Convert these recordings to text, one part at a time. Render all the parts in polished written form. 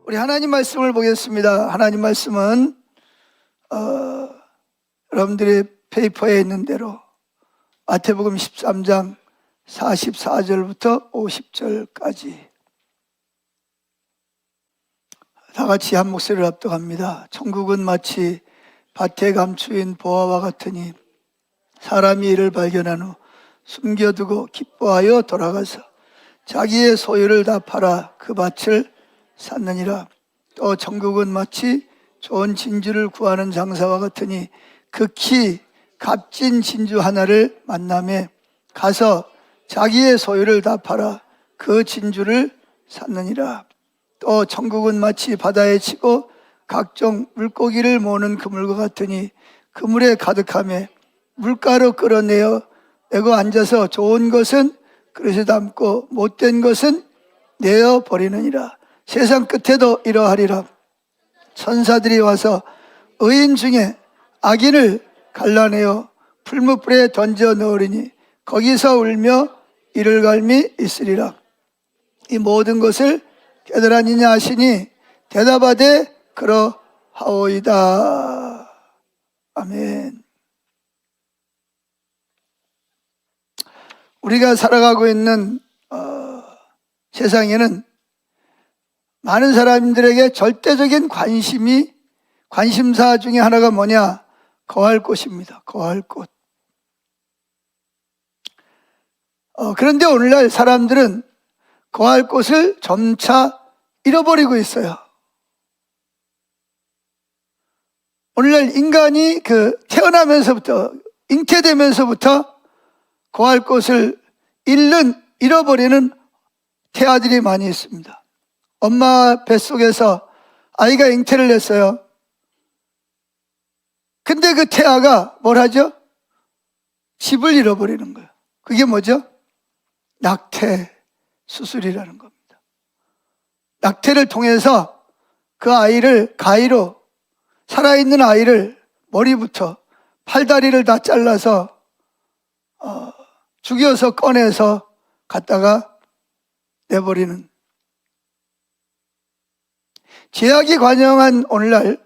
우리 하나님 말씀을 보겠습니다. 하나님 말씀은 여러분들의 페이퍼에 있는 대로 마태복음 13장 44절부터 50절까지 다 같이 한 목소리를 합독합니다. 천국은 마치 밭에 감추인 보화와 같으니 사람이 이를 발견한 후 숨겨두고 기뻐하여 돌아가서 자기의 소유를 다 팔아 그 밭을 샀느니라. 또 천국은 마치 좋은 진주를 구하는 장사와 같으니 극히 값진 진주 하나를 만나매 가서 자기의 소유를 다 팔아 그 진주를 샀느니라. 또 천국은 마치 바다에 치고 각종 물고기를 모으는 그물과 같으니 그물에 가득하며 물가로 끌어내어 내고 앉아서 좋은 것은 그릇에 담고 못된 것은 내어 버리느니라. 세상 끝에도 이러하리라. 천사들이 와서 의인 중에 악인을 갈라내어 풀무불에 던져 넣으리니 거기서 울며 이를 갈미 있으리라. 이 모든 것을 깨달았느냐 하시니 대답하되 그러하오이다. 아멘. 우리가 살아가고 있는 세상에는 많은 사람들에게 절대적인 관심사 중에 하나가 뭐냐? 거할 곳입니다. 거할 곳. 그런데 오늘날 사람들은 거할 곳을 점차 잃어버리고 있어요. 오늘날 인간이 태어나면서부터, 잉태되면서부터 거할 곳을 잃어버리는 태아들이 많이 있습니다. 엄마 뱃속에서 아이가 잉태를 했어요. 근데 그 태아가 뭘 하죠? 집을 잃어버리는 거예요. 그게 뭐죠? 낙태 수술이라는 겁니다. 낙태를 통해서 그 아이를 가위로, 살아있는 아이를 머리부터 팔다리를 다 잘라서 죽여서 꺼내서 갖다가 내버리는, 죄악이 관영한 오늘날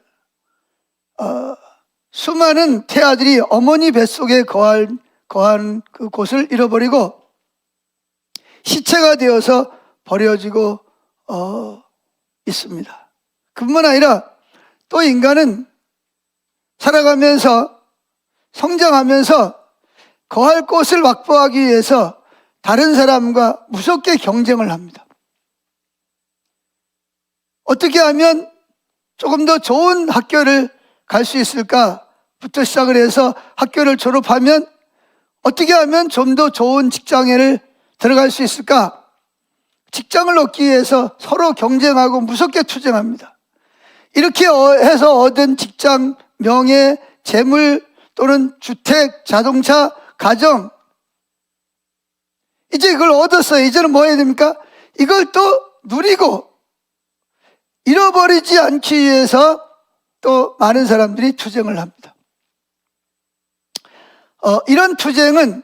수많은 태아들이 어머니 뱃속에 거한 그 곳을 잃어버리고 시체가 되어서 버려지고 있습니다. 그뿐만 아니라 또 인간은 살아가면서 성장하면서 거할 곳을 확보하기 위해서 다른 사람과 무섭게 경쟁을 합니다. 어떻게 하면 조금 더 좋은 학교를 갈 수 있을까부터 시작을 해서 학교를 졸업하면 어떻게 하면 좀 더 좋은 직장에 들어갈 수 있을까? 직장을 얻기 위해서 서로 경쟁하고 무섭게 투쟁합니다. 이렇게 해서 얻은 직장, 명예, 재물 또는 주택, 자동차, 가정, 이제 이걸 얻었어요. 이제는 뭐 해야 됩니까? 이걸 또 누리고 잃어버리지 않기 위해서 또 많은 사람들이 투쟁을 합니다. 이런 투쟁은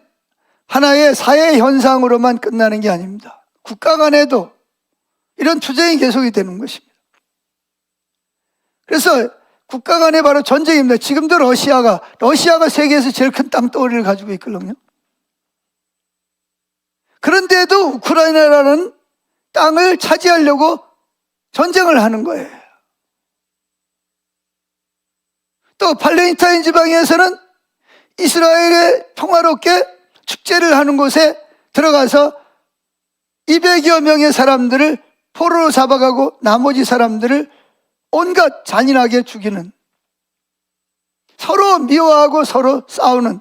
하나의 사회 현상으로만 끝나는 게 아닙니다. 국가 간에도 이런 투쟁이 계속이 되는 것입니다. 그래서 국가 간에 바로 전쟁입니다. 지금도 러시아가 세계에서 제일 큰 땅덩어리를 가지고 있거든요. 그런데도 우크라이나라는 땅을 차지하려고 전쟁을 하는 거예요. 또 팔레스타인 지방에서는 이스라엘의 평화롭게 축제를 하는 곳에 들어가서 200여 명의 사람들을 포로로 잡아가고 나머지 사람들을 온갖 잔인하게 죽이는, 서로 미워하고 서로 싸우는,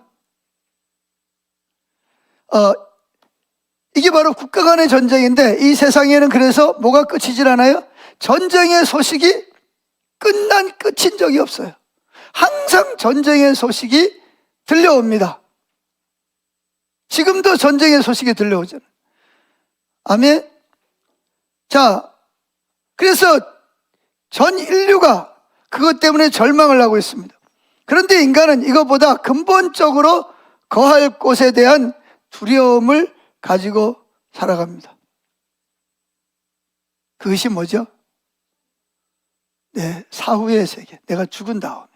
이게 바로 국가 간의 전쟁인데, 이 세상에는 그래서 뭐가 끝이질 않아요? 전쟁의 소식이 끝인 적이 없어요. 항상 전쟁의 소식이 들려옵니다. 지금도 전쟁의 소식이 들려오잖아요. 아멘. 자, 그래서 전 인류가 그것 때문에 절망을 하고 있습니다. 그런데 인간은 이것보다 근본적으로 거할 곳에 대한 두려움을 가지고 살아갑니다. 그것이 뭐죠? 내 사후의 세계, 내가 죽은 다음에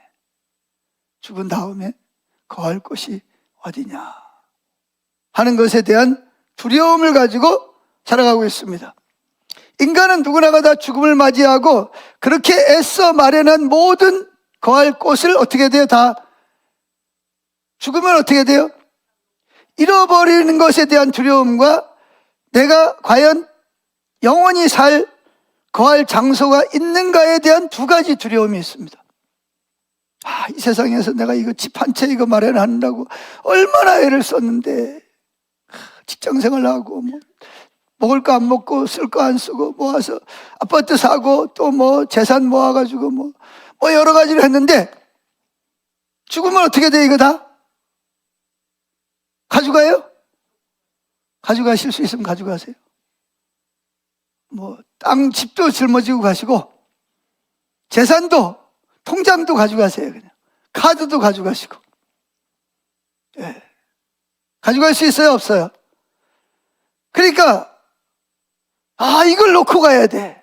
거할 곳이 어디냐 하는 것에 대한 두려움을 가지고 살아가고 있습니다. 인간은 누구나가 다 죽음을 맞이하고 그렇게 애써 마련한 모든 거할 곳을 어떻게 돼요? 다 죽으면 어떻게 돼요? 잃어버리는 것에 대한 두려움과 내가 과연 영원히 거할 장소가 있는가에 대한 두 가지 두려움이 있습니다. 이 세상에서 내가 이거 집 한 채 이거 마련한다고 얼마나 애를 썼는데, 직장생활 하고 먹을 거 안 먹고 쓸 거 안 쓰고 모아서 아파트 사고 또 재산 모아가지고 여러 가지를 했는데 죽으면 어떻게 돼? 이거 다 가져가요? 가져가실 수 있으면 가져가세요. 땅, 집도 짊어지고 가시고 재산도, 통장도 가져가세요. 그냥 카드도 가져가시고. 예. 가져갈 수 있어요? 없어요? 그러니까 이걸 놓고 가야 돼.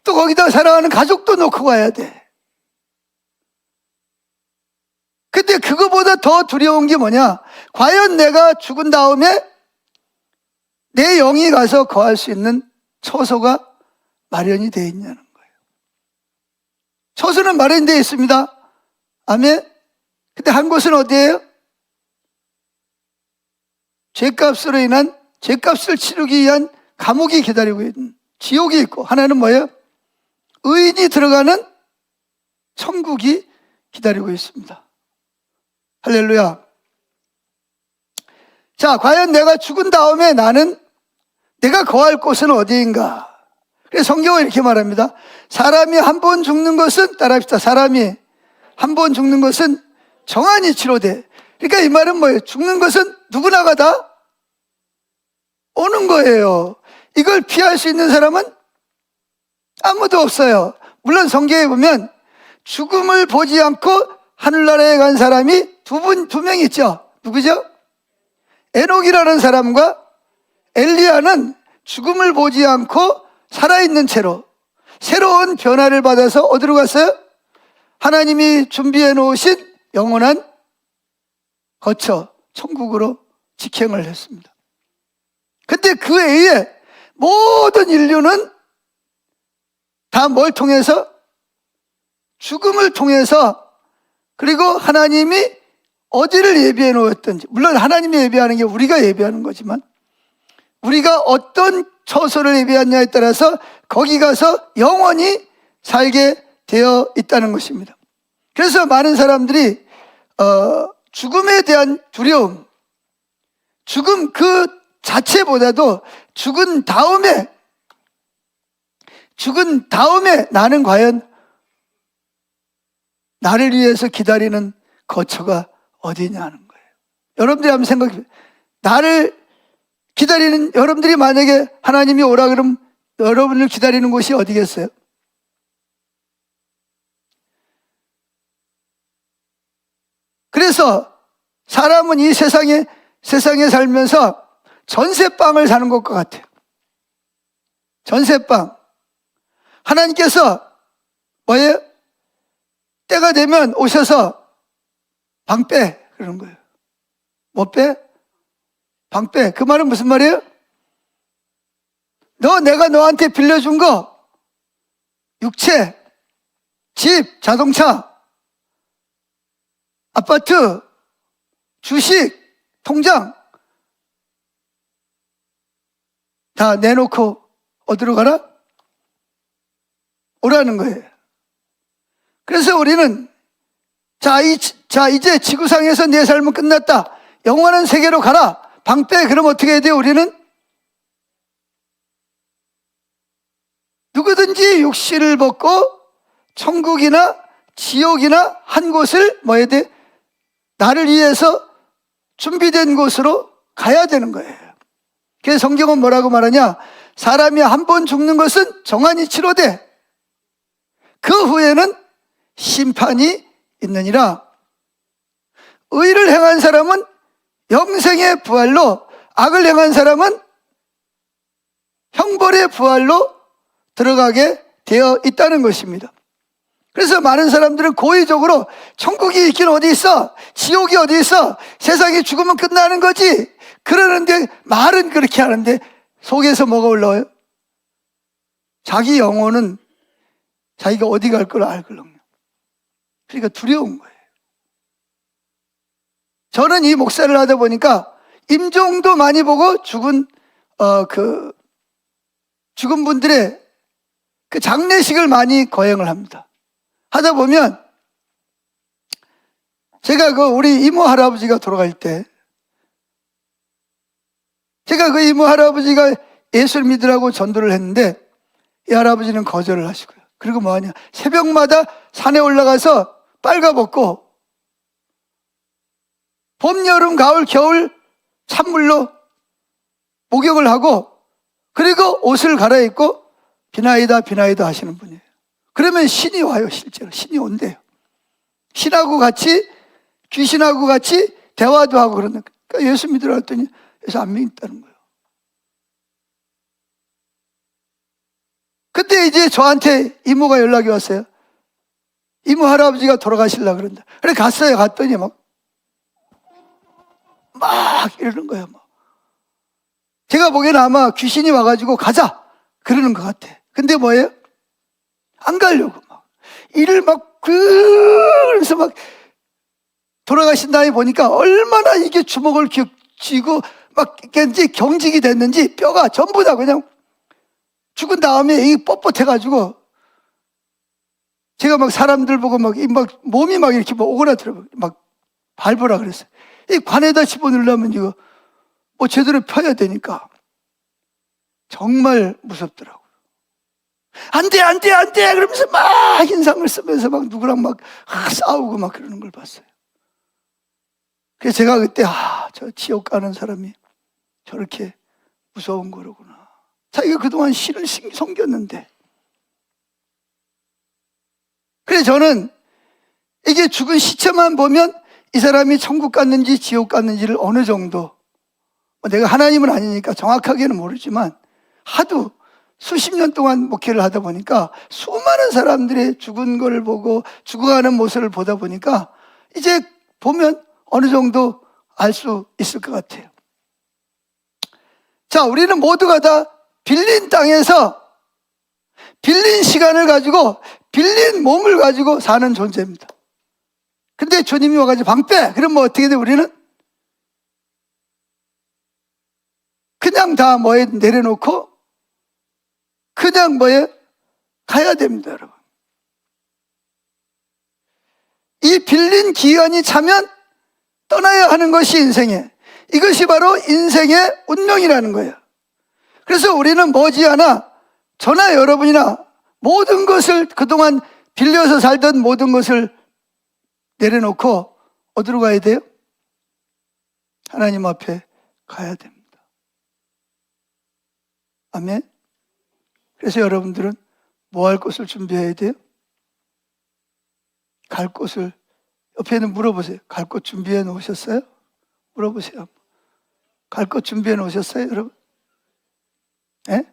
또 거기다 사랑하는 가족도 놓고 가야 돼. 근데 그거보다 더 두려운 게 뭐냐? 과연 내가 죽은 다음에 내 영이 가서 거할 수 있는 처소가 마련이 되어 있냐는 거예요. 처소는 마련되어 있습니다. 아멘. 근데 한 곳은 어디예요? 죄값으로 인한, 죄값을 치르기 위한 감옥이 기다리고 있는, 지옥이 있고, 하나는 뭐예요? 의인이 들어가는 천국이 기다리고 있습니다. 할렐루야. 자, 과연 내가 죽은 다음에 내가 거할 곳은 어디인가? 그래서 성경은 이렇게 말합니다. 사람이 한 번 죽는 것은, 따라합시다. 사람이 한 번 죽는 것은 정한 이치로 돼. 그러니까 이 말은 뭐예요? 죽는 것은 누구나가 다 오는 거예요. 이걸 피할 수 있는 사람은 아무도 없어요. 물론 성경에 보면 죽음을 보지 않고 하늘나라에 간 사람이 두 명 있죠. 누구죠? 에녹이라는 사람과 엘리야는 죽음을 보지 않고 살아있는 채로 새로운 변화를 받아서 어디로 갔어요? 하나님이 준비해 놓으신 영원한 거처, 천국으로 직행을 했습니다. 근데 그 외에 모든 인류는 다 뭘 통해서? 죽음을 통해서, 그리고 하나님이 어디를 예비해 놓았든지, 물론 하나님이 예비하는 게 우리가 예비하는 거지만 우리가 어떤 처소를 예비하느냐에 따라서 거기 가서 영원히 살게 되어 있다는 것입니다. 그래서 많은 사람들이 죽음에 대한 두려움, 죽음 그 자체보다도 죽은 다음에 나는 과연 나를 위해서 기다리는 거처가 어디냐는 거예요. 여러분들이 한번 생각해, 나를 기다리는, 여러분들이 만약에 하나님이 오라 그러면 여러분을 기다리는 곳이 어디겠어요? 그래서 사람은 이 세상에 살면서 전세방을 사는 것과 같아요. 전세방. 하나님께서 뭐예요? 때가 되면 오셔서 방 빼 그러는 거예요. 뭐 빼? 방 빼. 그 말은 무슨 말이에요? 내가 너한테 빌려준 거, 육체, 집, 자동차, 아파트, 주식, 통장 다 내놓고 어디로 가라? 오라는 거예요. 그래서 우리는 이제 지구상에서 내 삶은 끝났다. 영원한 세계로 가라. 방 빼. 그럼 어떻게 해야 돼요? 우리는 누구든지 육신을 벗고 천국이나 지옥이나 한 곳을 뭐 해야 돼? 나를 위해서 준비된 곳으로 가야 되는 거예요. 그래서 성경은 뭐라고 말하냐? 사람이 한 번 죽는 것은 정한이 치료돼. 그 후에는 심판이 있느니라. 의를 행한 사람은 영생의 부활로, 악을 행한 사람은 형벌의 부활로 들어가게 되어 있다는 것입니다. 그래서 많은 사람들은 고의적으로 천국이 있긴 어디 있어? 지옥이 어디 있어? 세상이 죽으면 끝나는 거지. 그러는데 말은 그렇게 하는데 속에서 뭐가 올라와요? 자기 영혼은 자기가 어디 갈 걸 알거든요. 그러니까 두려운 거예요. 저는 이 목사를 하다 보니까 임종도 많이 보고 죽은 분들의 그 장례식을 많이 거행을 합니다. 하다 보면 제가 우리 이모 할아버지가 돌아갈 때 제가 그 이모 할아버지가 예수를 믿으라고 전도를 했는데 이 할아버지는 거절을 하시고요. 그리고 뭐하냐, 새벽마다 산에 올라가서 빨가벗고 봄, 여름, 가을, 겨울 찬물로 목욕을 하고 그리고 옷을 갈아입고 비나이다 비나이다 하시는 분이에요. 그러면 신이 와요. 실제로 신이 온대요. 신하고 같이, 귀신하고 같이 대화도 하고 그러는 거예요. 그러니까 예수 믿으라 했더니 예수 안 믿다는 거예요. 그때 이제 저한테 이모가 연락이 왔어요. 이모 할아버지가 돌아가시려고 그런다. 그래 갔어요. 갔더니 막 이러는 거예요. 제가 보기에는 아마 귀신이 와가지고 가자 그러는 것 같아. 근데 뭐예요? 안 가려고 일을 그래서 돌아가신 다음에 보니까 얼마나 이게 주먹을 쥐고 이제 경직이 됐는지 뼈가 전부 다 그냥 죽은 다음에 이 뻣뻣해가지고 제가 사람들 보고 몸이 이렇게 오그라들어 밟으라 그랬어요. 이 관에다 집어넣으려면 이거 제대로 펴야 되니까 정말 무섭더라고요. 안 돼 그러면서 인상을 쓰면서 누구랑 싸우고 그러는 걸 봤어요. 그래서 제가 그때 저 지옥 가는 사람이 저렇게 무서운 거로구나. 자기가 그동안 신을 섬겼는데. 그래서 저는 이게 죽은 시체만 보면 이 사람이 천국 갔는지 지옥 갔는지를 어느 정도, 내가 하나님은 아니니까 정확하게는 모르지만 하도 수십 년 동안 목회를 하다 보니까 수많은 사람들의 죽은 걸 보고 죽어가는 모습을 보다 보니까 이제 보면 어느 정도 알 수 있을 것 같아요. 자, 우리는 모두가 다 빌린 땅에서 빌린 시간을 가지고 빌린 몸을 가지고 사는 존재입니다. 근데 주님이 와가지고 방 빼! 그러면 어떻게 돼, 우리는? 그냥 다 내려놓고 그냥 가야 됩니다, 여러분. 이 빌린 기한이 차면 떠나야 하는 것이 인생이에요. 이것이 바로 인생의 운명이라는 거예요. 그래서 우리는 머지않아 저나 여러분이나 모든 것을 그동안 빌려서 살던 모든 것을 내려놓고 어디로 가야 돼요? 하나님 앞에 가야 됩니다. 아멘. 그래서 여러분들은 뭐 할 것을 준비해야 돼요? 갈 곳을 옆에 있는 물어보세요. 갈 곳 준비해 놓으셨어요? 물어보세요. 갈 곳 준비해 놓으셨어요, 여러분? 예?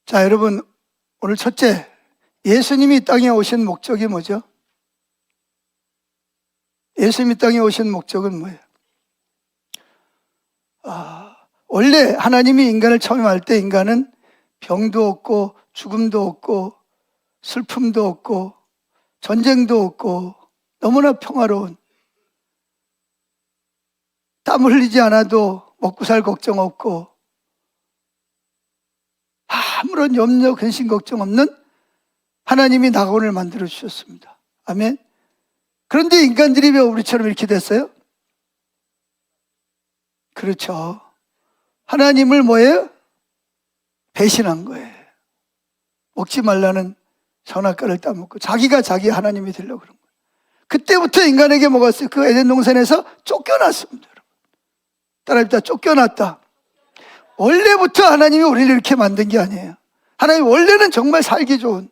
자, 여러분, 오늘 첫째, 예수님이 이 땅에 오신 목적이 뭐죠? 예수님이 땅에 오신 목적은 뭐예요? 원래 하나님이 인간을 처음 할 때 인간은 병도 없고 죽음도 없고 슬픔도 없고 전쟁도 없고 너무나 평화로운, 땀 흘리지 않아도 먹고 살 걱정 없고 아무런 염려, 근심, 걱정 없는 하나님이 낙원을 만들어 주셨습니다. 아멘. 그런데 인간들이 왜 우리처럼 이렇게 됐어요? 그렇죠. 하나님을 뭐예요? 배신한 거예요. 먹지 말라는 선악과를 따먹고 자기가 자기 하나님이 되려고 그런 거예요. 그때부터 인간에게 뭐가 있어요? 그 에덴 동산에서 쫓겨났습니다. 따라합니다. 쫓겨났다. 원래부터 하나님이 우리를 이렇게 만든 게 아니에요. 하나님 원래는 정말 살기 좋은,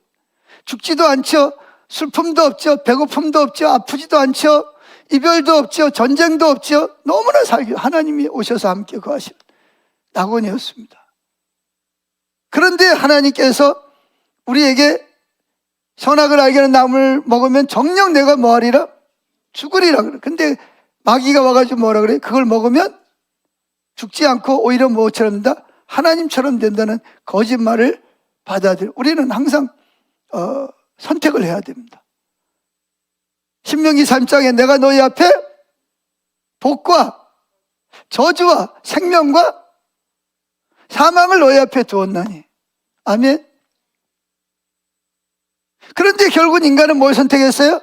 죽지도 않죠. 슬픔도 없죠. 배고픔도 없죠. 아프지도 않죠. 이별도 없죠. 전쟁도 없죠. 너무나 살기 하나님이 오셔서 함께 거하시는 낙원이었습니다. 그런데 하나님께서 우리에게 선악을 알게 하는 나무를 먹으면 정녕 내가 뭐하리라? 죽으리라 그래. 근데 마귀가 와가지고 뭐라 그래? 그걸 먹으면 죽지 않고 오히려 뭐처럼 된다? 하나님처럼 된다는 거짓말을 받아들여. 우리는 항상 선택을 해야 됩니다. 신명기 3장에 내가 너희 앞에 복과 저주와 생명과 사망을 너희 앞에 두었나니. 아멘. 그런데 결국 인간은 뭘 선택했어요?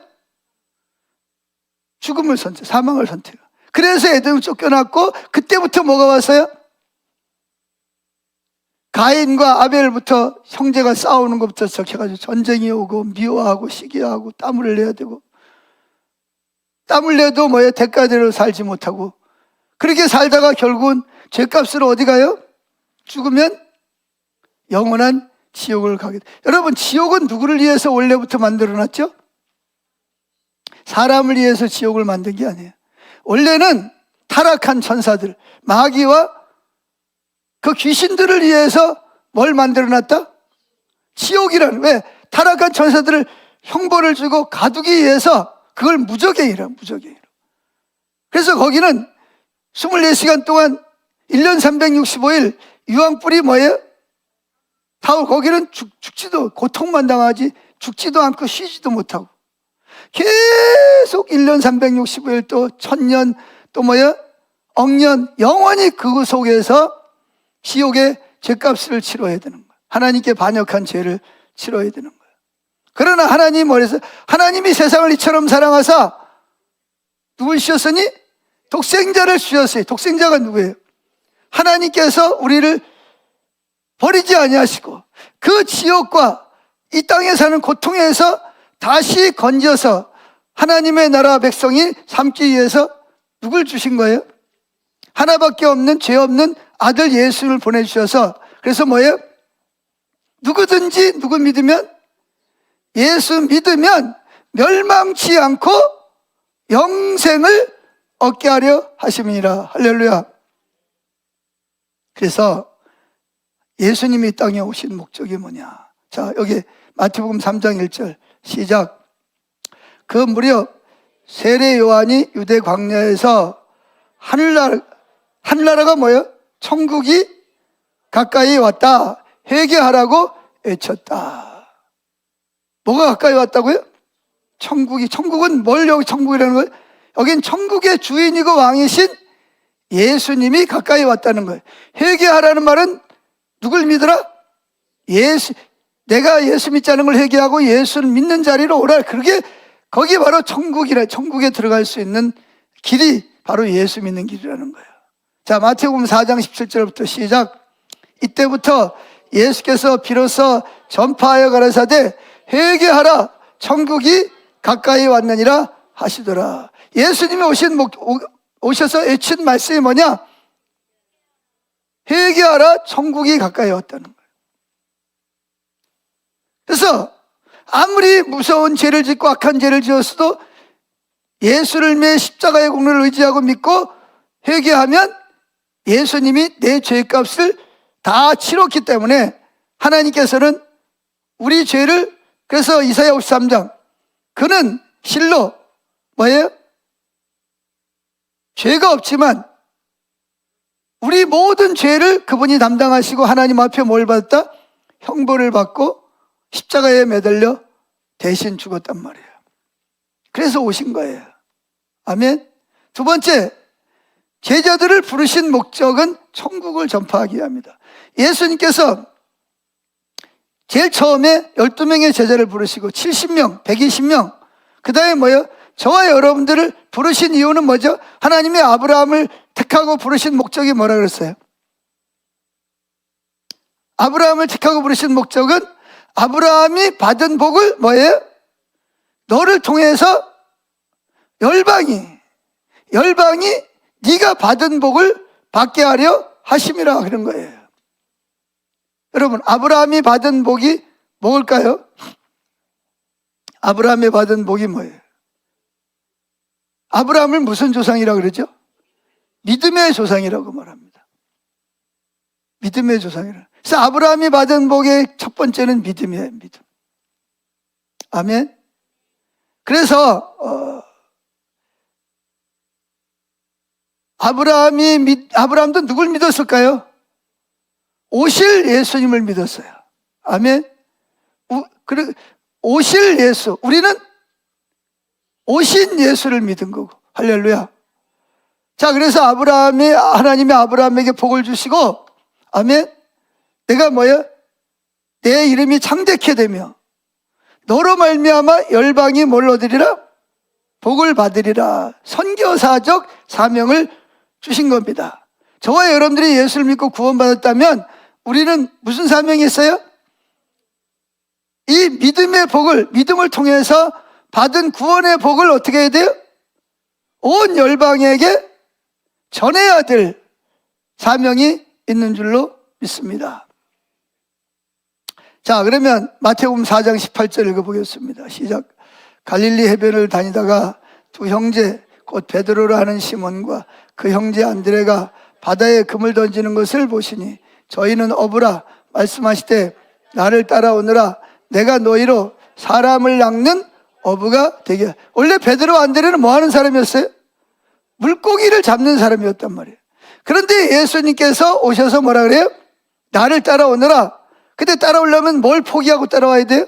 죽음을 선택, 사망을 선택. 그래서 에덴을 쫓겨났고, 그때부터 뭐가 왔어요? 가인과 아벨부터 형제가 싸우는 것부터 시작해가지고 전쟁이 오고 미워하고 시기하고 땀을 내야 되고, 땀을 내도 뭐예요? 대가대로 살지 못하고, 그렇게 살다가 결국은 죄값으로 어디 가요? 죽으면 영원한 지옥을 가게 돼. 여러분, 지옥은 누구를 위해서 원래부터 만들어놨죠? 사람을 위해서 지옥을 만든 게 아니에요. 원래는 타락한 천사들, 마귀와 그 귀신들을 위해서 뭘 만들어놨다? 지옥이라는. 왜? 타락한 천사들을 형벌을 주고 가두기 위해서 그걸 무저갱이라, 무저갱이라. 그래서 거기는 24시간 동안 1년 365일 유황불이 뭐예요? 타올. 거기는 죽지도, 고통만 당하지 죽지도 않고 쉬지도 못하고 계속 1년 365일 또 1000년 또 뭐예요? 억년 영원히 그 속에서 지옥의 죄값을 치러야 되는 거예요. 하나님께 반역한 죄를 치러야 되는 거예요. 그러나 하나님 뭐래서 하나님이 세상을 이처럼 사랑하사 누굴 주셨으니? 독생자를 주셨어요. 독생자가 누구예요? 하나님께서 우리를 버리지 아니하시고 그 지옥과 이 땅에 사는 고통에서 다시 건져서 하나님의 나라 백성이 삼기 위해서 누굴 주신 거예요? 하나밖에 없는 죄 없는 아들 예수를 보내주셔서, 그래서 뭐예요? 누구든지 누구 믿으면, 예수 믿으면 멸망치 않고 영생을 얻게 하려 하심이니라. 할렐루야. 그래서 예수님이 이 땅에 오신 목적이 뭐냐? 자, 여기 마태복음 3장 1절 시작. 그 무렵 세례 요한이 유대 광야에서 하늘나라가 뭐예요? 천국이 가까이 왔다, 회개하라고 외쳤다. 뭐가 가까이 왔다고요? 천국은 뭘 여기 천국이라는 거예요? 여긴 천국의 주인이고 왕이신 예수님이 가까이 왔다는 거예요. 회개하라는 말은 누굴 믿으라? 내가 예수 믿자는 걸 회개하고 예수를 믿는 자리로 오라. 그게 거기 바로 천국이라. 천국에 들어갈 수 있는 길이 바로 예수 믿는 길이라는 거예요. 자, 마태복음 4장 17절부터 시작. 이때부터 예수께서 비로소 전파하여 가라사대 회개하라, 천국이 가까이 왔느니라 하시더라. 예수님이 오셔서 외친 말씀이 뭐냐? 회개하라, 천국이 가까이 왔다는 거예요. 그래서 아무리 무서운 죄를 짓고 악한 죄를 지었어도 예수를 매 십자가의 공로를 의지하고 믿고 회개하면 예수님이 내 죄값을 다 치렀기 때문에 하나님께서는 우리 죄를, 그래서 이사야 53장, 그는 실로 뭐예요? 죄가 없지만 우리 모든 죄를 그분이 담당하시고 하나님 앞에 뭘 받았다? 형벌을 받고 십자가에 매달려 대신 죽었단 말이에요. 그래서 오신 거예요. 아멘. 두 번째, 제자들을 부르신 목적은 천국을 전파하기 위함이다. 예수님께서 제일 처음에 12명의 제자를 부르시고 70명, 120명, 그 다음에 뭐예요? 저와 여러분들을 부르신 이유는 뭐죠? 하나님이 아브라함을 택하고 부르신 목적이 뭐라 그랬어요? 아브라함을 택하고 부르신 목적은 아브라함이 받은 복을 뭐예요? 너를 통해서 열방이 네가 받은 복을 받게 하려 하심이라 그런 거예요. 여러분, 아브라함이 받은 복이 뭘까요? 아브라함이 받은 복이 뭐예요? 아브라함을 무슨 조상이라고 그러죠? 믿음의 조상이라고 말합니다. 믿음의 조상이라. 그래서 아브라함이 받은 복의 첫 번째는 믿음이에요. 믿음. 아멘. 그래서 아브라함도 누굴 믿었을까요? 오실 예수님을 믿었어요. 아멘. 오실 예수. 우리는 오신 예수를 믿은 거고. 할렐루야. 자, 그래서 하나님이 아브라함에게 복을 주시고, 아멘. 내가 뭐야? 내 이름이 창대케 되며 너로 말미암아 열방이 뭘 얻으리라? 복을 받으리라. 선교사적 사명을 주신 겁니다. 저와 여러분들이 예수를 믿고 구원받았다면 우리는 무슨 사명이 있어요? 이 믿음을 통해서 받은 구원의 복을 어떻게 해야 돼요? 온 열방에게 전해야 될 사명이 있는 줄로 믿습니다. 자, 그러면 마태복음 4장 18절 읽어보겠습니다. 시작. 갈릴리 해변을 다니다가 두 형제 곧 베드로라 하는 시몬과 그 형제 안드레가 바다에 금을 던지는 것을 보시니 저희는 어부라 말씀하시되 나를 따라오느라 내가 너희로 사람을 낚는 어부가 되게. 원래 베드로 안드레는 뭐 하는 사람이었어요? 물고기를 잡는 사람이었단 말이에요. 그런데 예수님께서 오셔서 뭐라 그래요? 나를 따라오느라. 근데 따라오려면 뭘 포기하고 따라와야 돼요?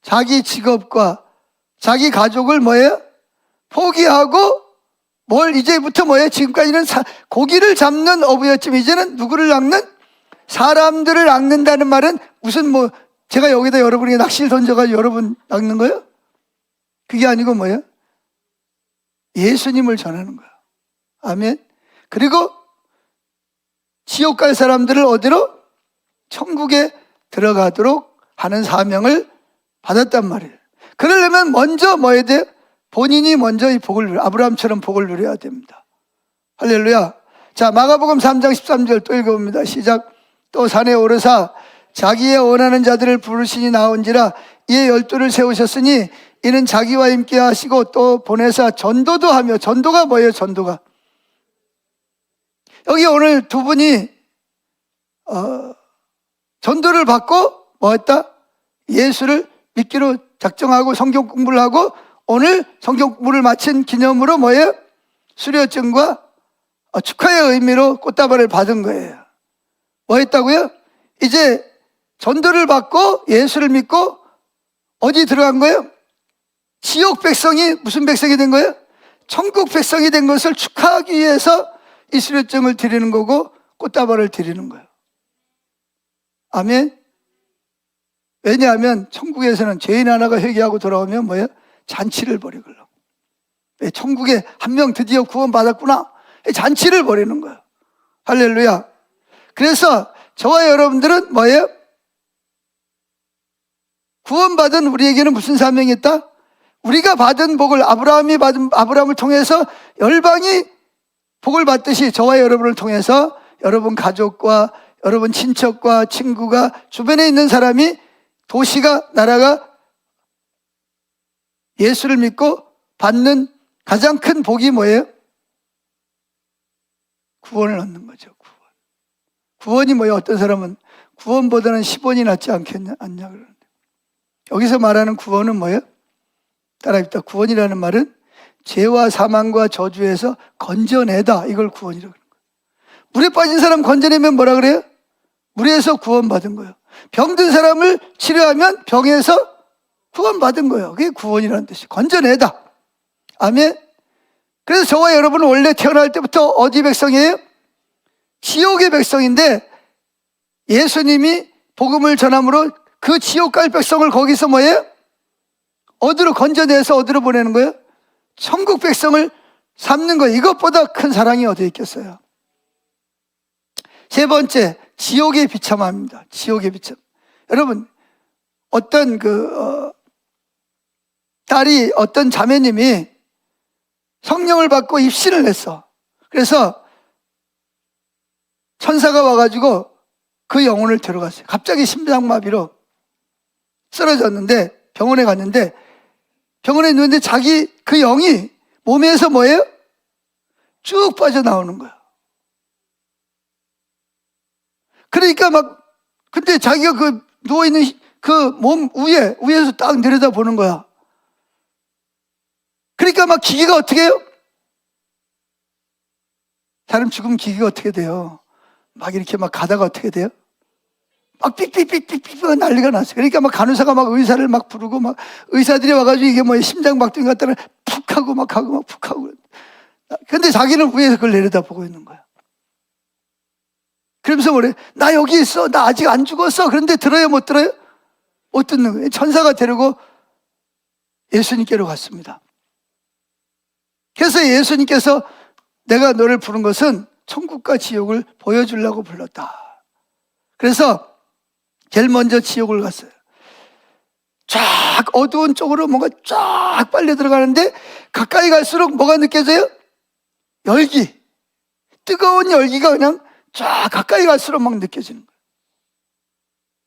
자기 직업과 자기 가족을 뭐예요? 포기하고 이제부터 뭐예요? 지금까지는 고기를 잡는 어부였지만 이제는 누구를 낚는? 사람들을 낚는다는 말은 무슨 제가 여기다 여러분에게 낚시를 던져가지고 여러분 낚는 거예요? 그게 아니고 뭐예요? 예수님을 전하는 거야. 아멘. 그리고 지옥 갈 사람들을 어디로? 천국에 들어가도록 하는 사명을 받았단 말이에요. 그러려면 먼저 뭐 해야 돼요? 본인이 먼저 이 복을 아브라함처럼 복을 누려야 됩니다. 할렐루야. 자, 마가복음 3장 13절 또 읽어봅니다. 시작. 또 산에 오르사 자기의 원하는 자들을 부르시니 나온지라 이에 12를 세우셨으니 이는 자기와 함께 하시고 또 보내사 전도도 하며. 전도가 뭐예요? 전도가 여기 오늘 두 분이 전도를 받고 뭐 했다? 예수를 믿기로 작정하고 성경 공부를 하고 오늘 성경 공부를 마친 기념으로 뭐예요? 수료증과 축하의 의미로 꽃다발을 받은 거예요. 뭐 했다고요? 이제 전도를 받고 예수를 믿고 어디 들어간 거예요? 지옥 백성이 무슨 백성이 된 거예요? 천국 백성이 된 것을 축하하기 위해서 이 수료증을 드리는 거고 꽃다발을 드리는 거예요. 아멘. 왜냐하면 천국에서는 죄인 하나가 회개하고 돌아오면 뭐예요? 잔치를 벌이려고. 천국에 한 명 드디어 구원받았구나. 잔치를 벌이는 거예요. 할렐루야. 그래서 저와 여러분들은 뭐예요? 구원받은 우리에게는 무슨 사명이 있다? 우리가 받은 복을 아브라함을 통해서 열방이 복을 받듯이 저와 여러분을 통해서 여러분 가족과 여러분 친척과 친구가 주변에 있는 사람이 도시가 나라가 예수를 믿고 받는 가장 큰 복이 뭐예요? 구원을 얻는 거죠. 구원이 뭐예요? 어떤 사람은 구원보다는 10원이 낫지 않냐 그러는데 여기서 말하는 구원은 뭐예요? 따라합니다. 구원이라는 말은 죄와 사망과 저주에서 건져내다. 이걸 구원이라고 그러는 거예요. 물에 빠진 사람 건져내면 뭐라 그래요? 물에서 구원받은 거예요. 병든 사람을 치료하면 병에서 구원받은 거예요. 그게 구원이라는 뜻이에요. 건져내다. 아멘. 그래서 저와 여러분은 원래 태어날 때부터 어디 백성이에요? 지옥의 백성인데 예수님이 복음을 전함으로 그 지옥 갈 백성을 거기서 뭐예요? 어디로 건져내서 어디로 보내는 거예요? 천국 백성을 삼는 거예요. 이것보다 큰 사랑이 어디 있겠어요? 세 번째, 지옥의 비참함입니다. 지옥의 비참. 여러분, 어떤 딸이, 어떤 자매님이 성령을 받고 입신을 했어. 그래서 천사가 와가지고 그 영혼을 데려갔어요. 갑자기 심장마비로. 쓰러졌는데 병원에 갔는데 병원에 있는데 자기 그 영이 몸에서 뭐예요? 쭉 빠져나오는 거야. 그러니까 막 근데 자기가 그 누워있는 그 몸 위에서 딱 내려다 보는 거야. 그러니까 막 기계가 어떻게 해요? 사람 죽으면 기계가 어떻게 돼요? 막 이렇게 막 가다가 어떻게 돼요? 막 삑삑삑삑삑 난리가 났어요. 그러니까 막 간호사가 막 의사를 막 부르고 막 의사들이 와가지고 이게 뭐 심장박동 같다가 푹 하고 막 가고 막 푹 하고. 근데 자기는 위에서 그걸 내려다보고 있는 거야. 그러면서 뭐래? 나 여기 있어. 나 아직 안 죽었어. 그런데 들어요? 못 들어요? 못 듣는 거예요. 천사가 데리고 예수님께로 갔습니다. 그래서 예수님께서 내가 너를 부른 것은 천국과 지옥을 보여주려고 불렀다. 그래서 제일 먼저 지옥을 갔어요. 쫙 어두운 쪽으로 뭔가 쫙 빨려 들어가는데 가까이 갈수록 뭐가 느껴져요? 열기. 뜨거운 열기가 그냥 쫙 가까이 갈수록 막 느껴지는 거예요.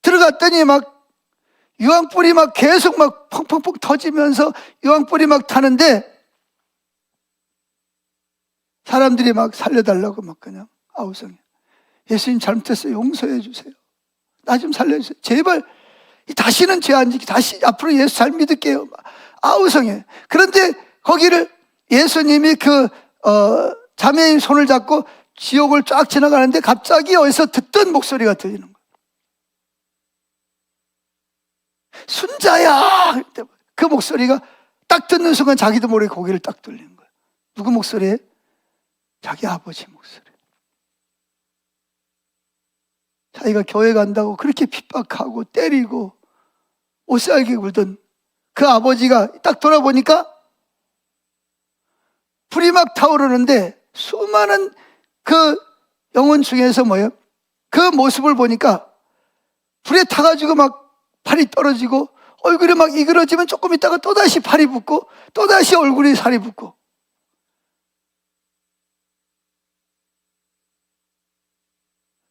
들어갔더니 막 유황불이 막 계속 막 펑펑펑 터지면서 유황불이 막 타는데 사람들이 막 살려달라고 막 그냥 아우성해. 예수님 잘못했어요. 용서해 주세요. 나 좀 살려주세요. 제발 다시는 죄 안 지키. 다시 앞으로 예수 잘 믿을게요. 아우성해. 그런데 거기를 예수님이 자매인 손을 잡고 지옥을 쫙 지나가는데 갑자기 어디서 듣던 목소리가 들리는 거예요. 순자야! 그 목소리가 딱 듣는 순간 자기도 모르게 고개를 딱 돌리는 거예요. 누구 목소리예요? 자기 아버지 목소리. 자기가 교회 간다고 그렇게 핍박하고 때리고 옷살게 굴던 그 아버지가 딱 돌아보니까 불이 막 타오르는데 수많은 그 영혼 중에서 뭐예요? 그 모습을 보니까 불에 타가지고 막 팔이 떨어지고 얼굴이 막 이그러지면 조금 있다가 또다시 팔이 붓고 또다시 얼굴이 살이 붓고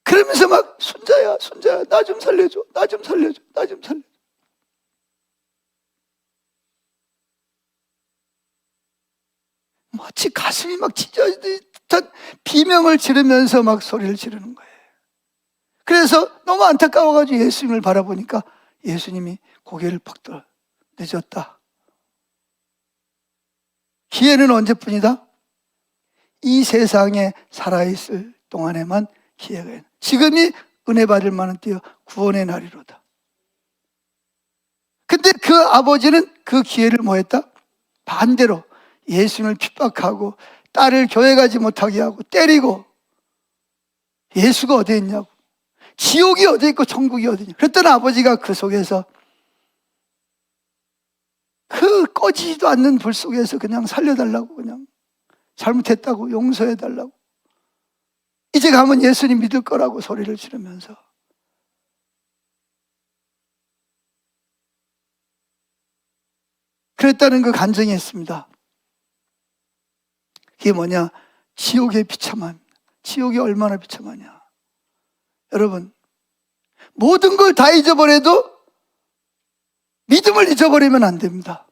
그러면서 막 순자야 나 좀 살려줘 나 좀 살려줘 나 좀 살려줘. 마치 가슴이 막 찢어지는 듯한 비명을 지르면서 막 소리를 지르는 거예요. 그래서 너무 안타까워가지고 예수님을 바라보니까 예수님이 고개를 팍 들어 늦었다. 기회는 언제뿐이다? 이 세상에 살아있을 동안에만 기회가 있는. 지금이 은혜 받을 만한 때여 구원의 날이로다. 근데 그 아버지는 그 기회를 뭐 했다? 반대로 예수님을 핍박하고 딸을 교회 가지 못하게 하고 때리고 예수가 어디 있냐고 지옥이 어디 있고 천국이 어디 있냐. 그랬더니 아버지가 그 속에서 그 꺼지지도 않는 불 속에서 그냥 살려달라고 그냥 잘못했다고 용서해달라고 이제 가면 예수님 믿을 거라고 소리를 지르면서 그랬다는 그 간증이 있습니다. 그게 뭐냐? 지옥의 비참함. 지옥이 얼마나 비참하냐. 여러분 모든 걸 다 잊어버려도 믿음을 잊어버리면 안 됩니다.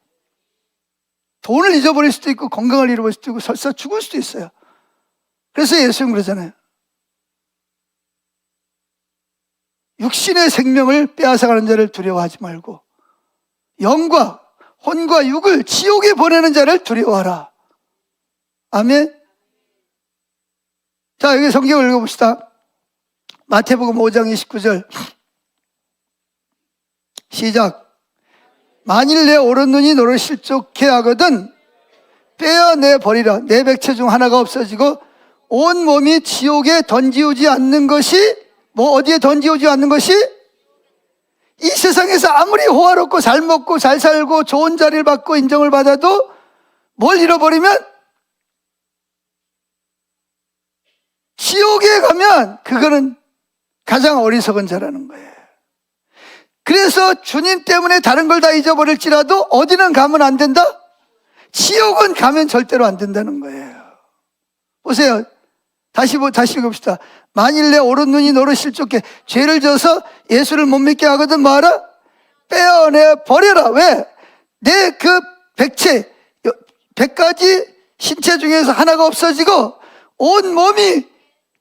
돈을 잊어버릴 수도 있고 건강을 잃어버릴 수도 있고 설사 죽을 수도 있어요. 그래서 예수님 그러잖아요. 육신의 생명을 빼앗아가는 자를 두려워하지 말고 영과 혼과 육을 지옥에 보내는 자를 두려워하라. 아멘. 자, 여기 성경을 읽어봅시다. 마태복음 5장 29절 시작. 만일 내 오른눈이 너를 실족해 하거든 빼어내 버리라. 내 백체 중 하나가 없어지고 온 몸이 지옥에 던지우지 않는 것이 뭐 어디에 던지우지 않는 것이 이 세상에서 아무리 호화롭고 잘 먹고 잘 살고 좋은 자리를 받고 인정을 받아도 뭘 잃어버리면 지옥에 가면 그거는 가장 어리석은 자라는 거예요. 그래서 주님 때문에 다른 걸 다 잊어버릴지라도 어디는 가면 안 된다? 지옥은 가면 절대로 안 된다는 거예요. 보세요. 다시 읽읍시다. 만일 내 오른눈이 너를 실족해 죄를 져서 예수를 못 믿게 하거든 뭐하라? 빼어내 버려라. 왜? 내 그 백체, 100가지 신체 중에서 하나가 없어지고 온 몸이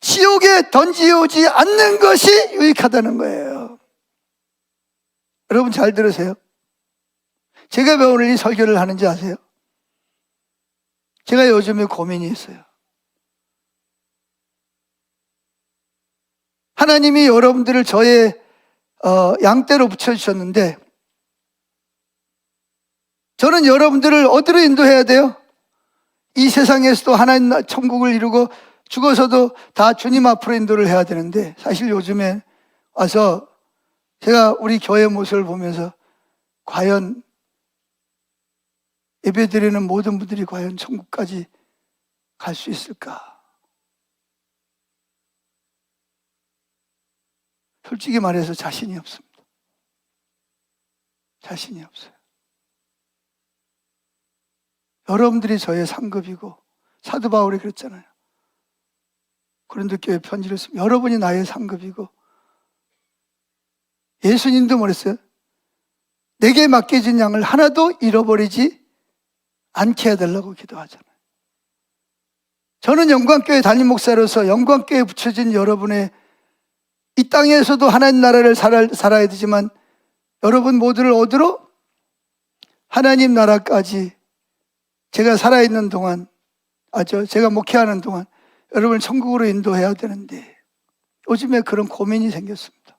지옥에 던지오지 않는 것이 유익하다는 거예요. 여러분 잘 들으세요. 제가 왜 오늘 이 설교를 하는지 아세요? 제가 요즘에 고민이 있어요. 하나님이 여러분들을 저의 양떼로 붙여주셨는데 저는 여러분들을 어디로 인도해야 돼요? 이 세상에서도 하나님 천국을 이루고 죽어서도 다 주님 앞으로 인도를 해야 되는데 사실 요즘에 와서 제가 우리 교회 모습을 보면서 과연 예배드리는 모든 분들이 과연 천국까지 갈 수 있을까? 솔직히 말해서 자신이 없습니다. 자신이 없어요. 여러분들이 저의 상급이고 사도 바울이 그랬잖아요. 고린도 교회 편지를 쓰면 여러분이 나의 상급이고 예수님도 뭐랬어요? 내게 맡겨진 양을 하나도 잃어버리지 않게 해달라고 기도하잖아요. 저는 영광교회 담임 목사로서 영광교회에 붙여진 여러분의 이 땅에서도 하나님 나라를 살아야 되지만 여러분 모두를 어디로? 하나님 나라까지 제가 살아있는 동안, 제가 목회하는 동안 여러분을 천국으로 인도해야 되는데 요즘에 그런 고민이 생겼습니다.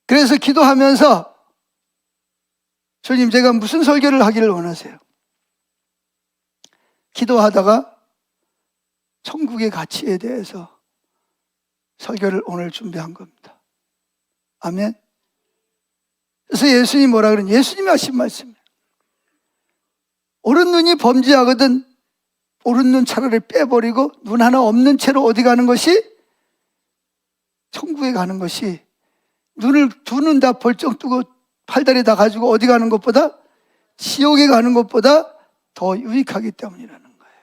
그래서 기도하면서 주님 제가 무슨 설교를 하기를 원하세요? 기도하다가 천국의 가치에 대해서 설교를 오늘 준비한 겁니다. 아멘. 그래서 예수님이 뭐라 그러냐? 예수님이 하신 말씀이에요. 오른 눈이 범죄하거든 오른 눈 차라리 빼버리고 눈 하나 없는 채로 어디 가는 것이? 천국에 가는 것이 눈을 두 눈 다 벌쩍 뜨고 팔다리 다 가지고 어디 가는 것보다 지옥에 가는 것보다 더 유익하기 때문이라는 거예요.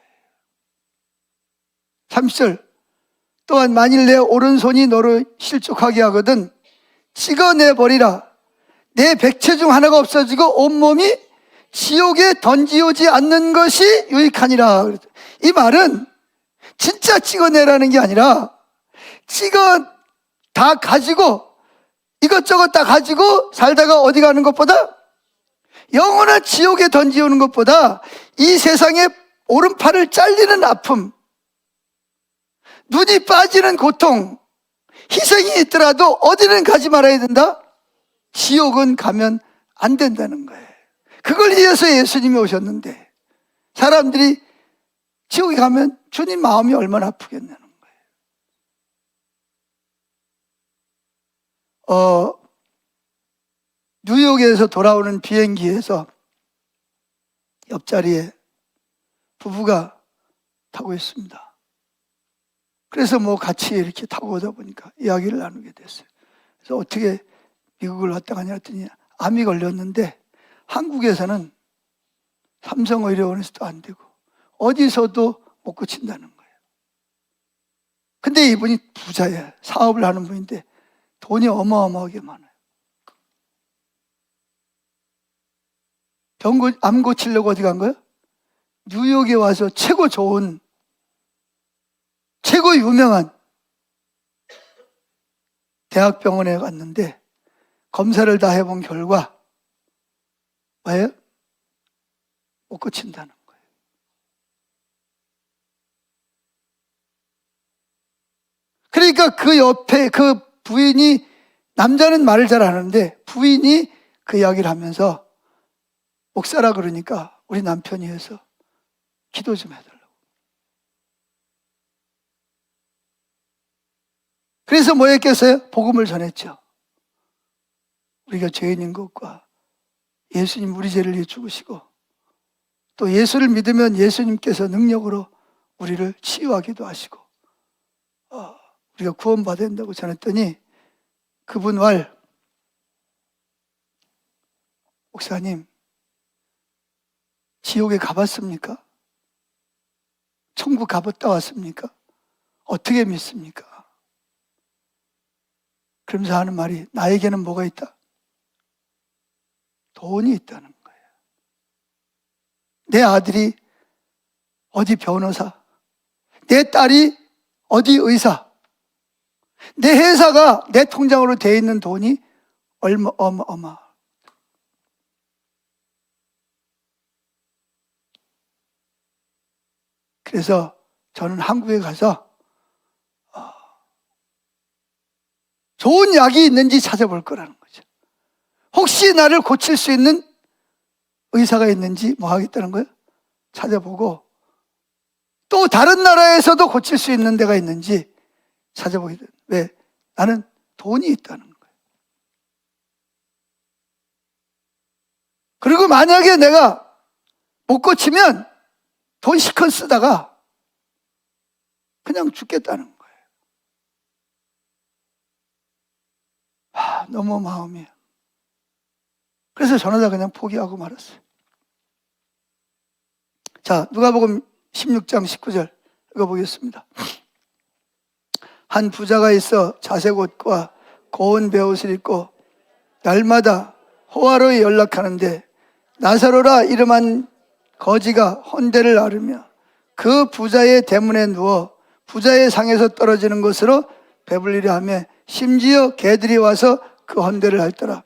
30절 또한 만일 내 오른손이 너를 실족하게 하거든 찍어내버리라. 내 백체 중 하나가 없어지고 온몸이 지옥에 던지오지 않는 것이 유익하니라. 이 말은 진짜 찍어내라는 게 아니라 다 가지고 이것저것 다 가지고 살다가 어디 가는 것보다 영원한 지옥에 던지오는 것보다 이 세상에 오른팔을 잘리는 아픔, 눈이 빠지는 고통, 희생이 있더라도 어디는 가지 말아야 된다? 지옥은 가면 안 된다는 거예요. 그걸 위해서 예수님이 오셨는데 사람들이 지옥에 가면 주님 마음이 얼마나 아프겠냐는 거예요. 뉴욕에서 돌아오는 비행기에서 옆자리에 부부가 타고 있습니다. 그래서 같이 이렇게 타고 오다 보니까 이야기를 나누게 됐어요. 그래서 어떻게 미국을 왔다 가냐 했더니 암이 걸렸는데 한국에서는 삼성의료원에서도 안 되고 어디서도 못 고친다는 거예요. 근데 이분이 부자예요. 사업을 하는 분인데 돈이 어마어마하게 많아요. 암 고치려고 어디 간 거예요? 뉴욕에 와서 최고 좋은, 최고 유명한 대학병원에 갔는데 검사를 다 해본 결과 뭐예요? 못 고친다는 거예요. 그러니까 그 옆에 그 부인이, 남자는 말을 잘 안 하는데 부인이 그 이야기를 하면서 목사라 그러니까 우리 남편이 해서 기도 좀 해달라고. 그래서 뭐 했겠어요? 복음을 전했죠. 우리가 죄인인 것과 예수님 우리 죄를 위해 죽으시고 또 예수를 믿으면 예수님께서 능력으로 우리를 치유하기도 하시고 우리가 구원받아야 된다고 전했더니 그분 말, 목사님 지옥에 가봤습니까? 천국 가봤다 왔습니까? 어떻게 믿습니까? 그러면서 하는 말이, 나에게는 뭐가 있다? 돈이 있다는 거예요. 내 아들이 어디 변호사, 내 딸이 어디 의사, 내 회사가 내 통장으로 되어 있는 돈이 어마. 그래서 저는 한국에 가서 좋은 약이 있는지 찾아볼 거라는 거죠. 혹시 나를 고칠 수 있는 의사가 있는지 뭐 하겠다는 거예요? 찾아보고, 또 다른 나라에서도 고칠 수 있는 데가 있는지 찾아보게 돼요. 왜? 나는 돈이 있다는 거예요. 그리고 만약에 내가 못 고치면 돈 실컷 쓰다가 그냥 죽겠다는 거예요. 너무 마음이. 그래서 전화다 그냥 포기하고 말았어요. 자, 누가복음 16장 19절 읽어보겠습니다. 한 부자가 있어 자색 옷과 고운 베옷을 입고 날마다 호화로이 연락하는데 나사로라 이름한 거지가 헌대를 앓으며 그 부자의 대문에 누워 부자의 상에서 떨어지는 것으로 배불리려 하며 심지어 개들이 와서 그 헌대를 핥더라.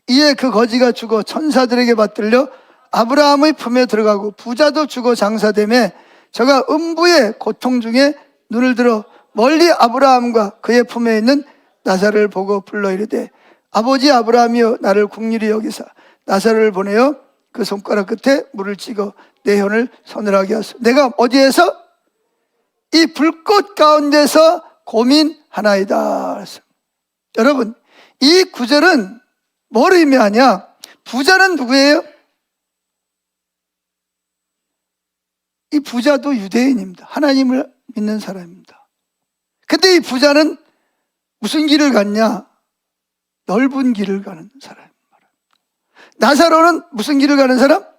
이에 그 거지가 죽어 천사들에게 받들려 아브라함의 품에 들어가고 부자도 죽어 장사되매 저가 음부의 고통 중에 눈을 들어 멀리 아브라함과 그의 품에 있는 나사로를 보고 불러 이르되 아버지 아브라함이여 나를 긍휼히 여기사 나사로를 보내어 그 손가락 끝에 물을 찍어 내 혀를 서늘하게 하소서. 내가 어디에서? 이 불꽃 가운데서 고민하나이다. 여러분, 이 구절은 뭘 의미하냐? 부자는 누구예요? 이 부자도 유대인입니다. 하나님을 믿는 사람입니다. 근데 이 부자는 무슨 길을 갔냐? 넓은 길을 가는 사람입니다. 나사로는 무슨 길을 가는 사람?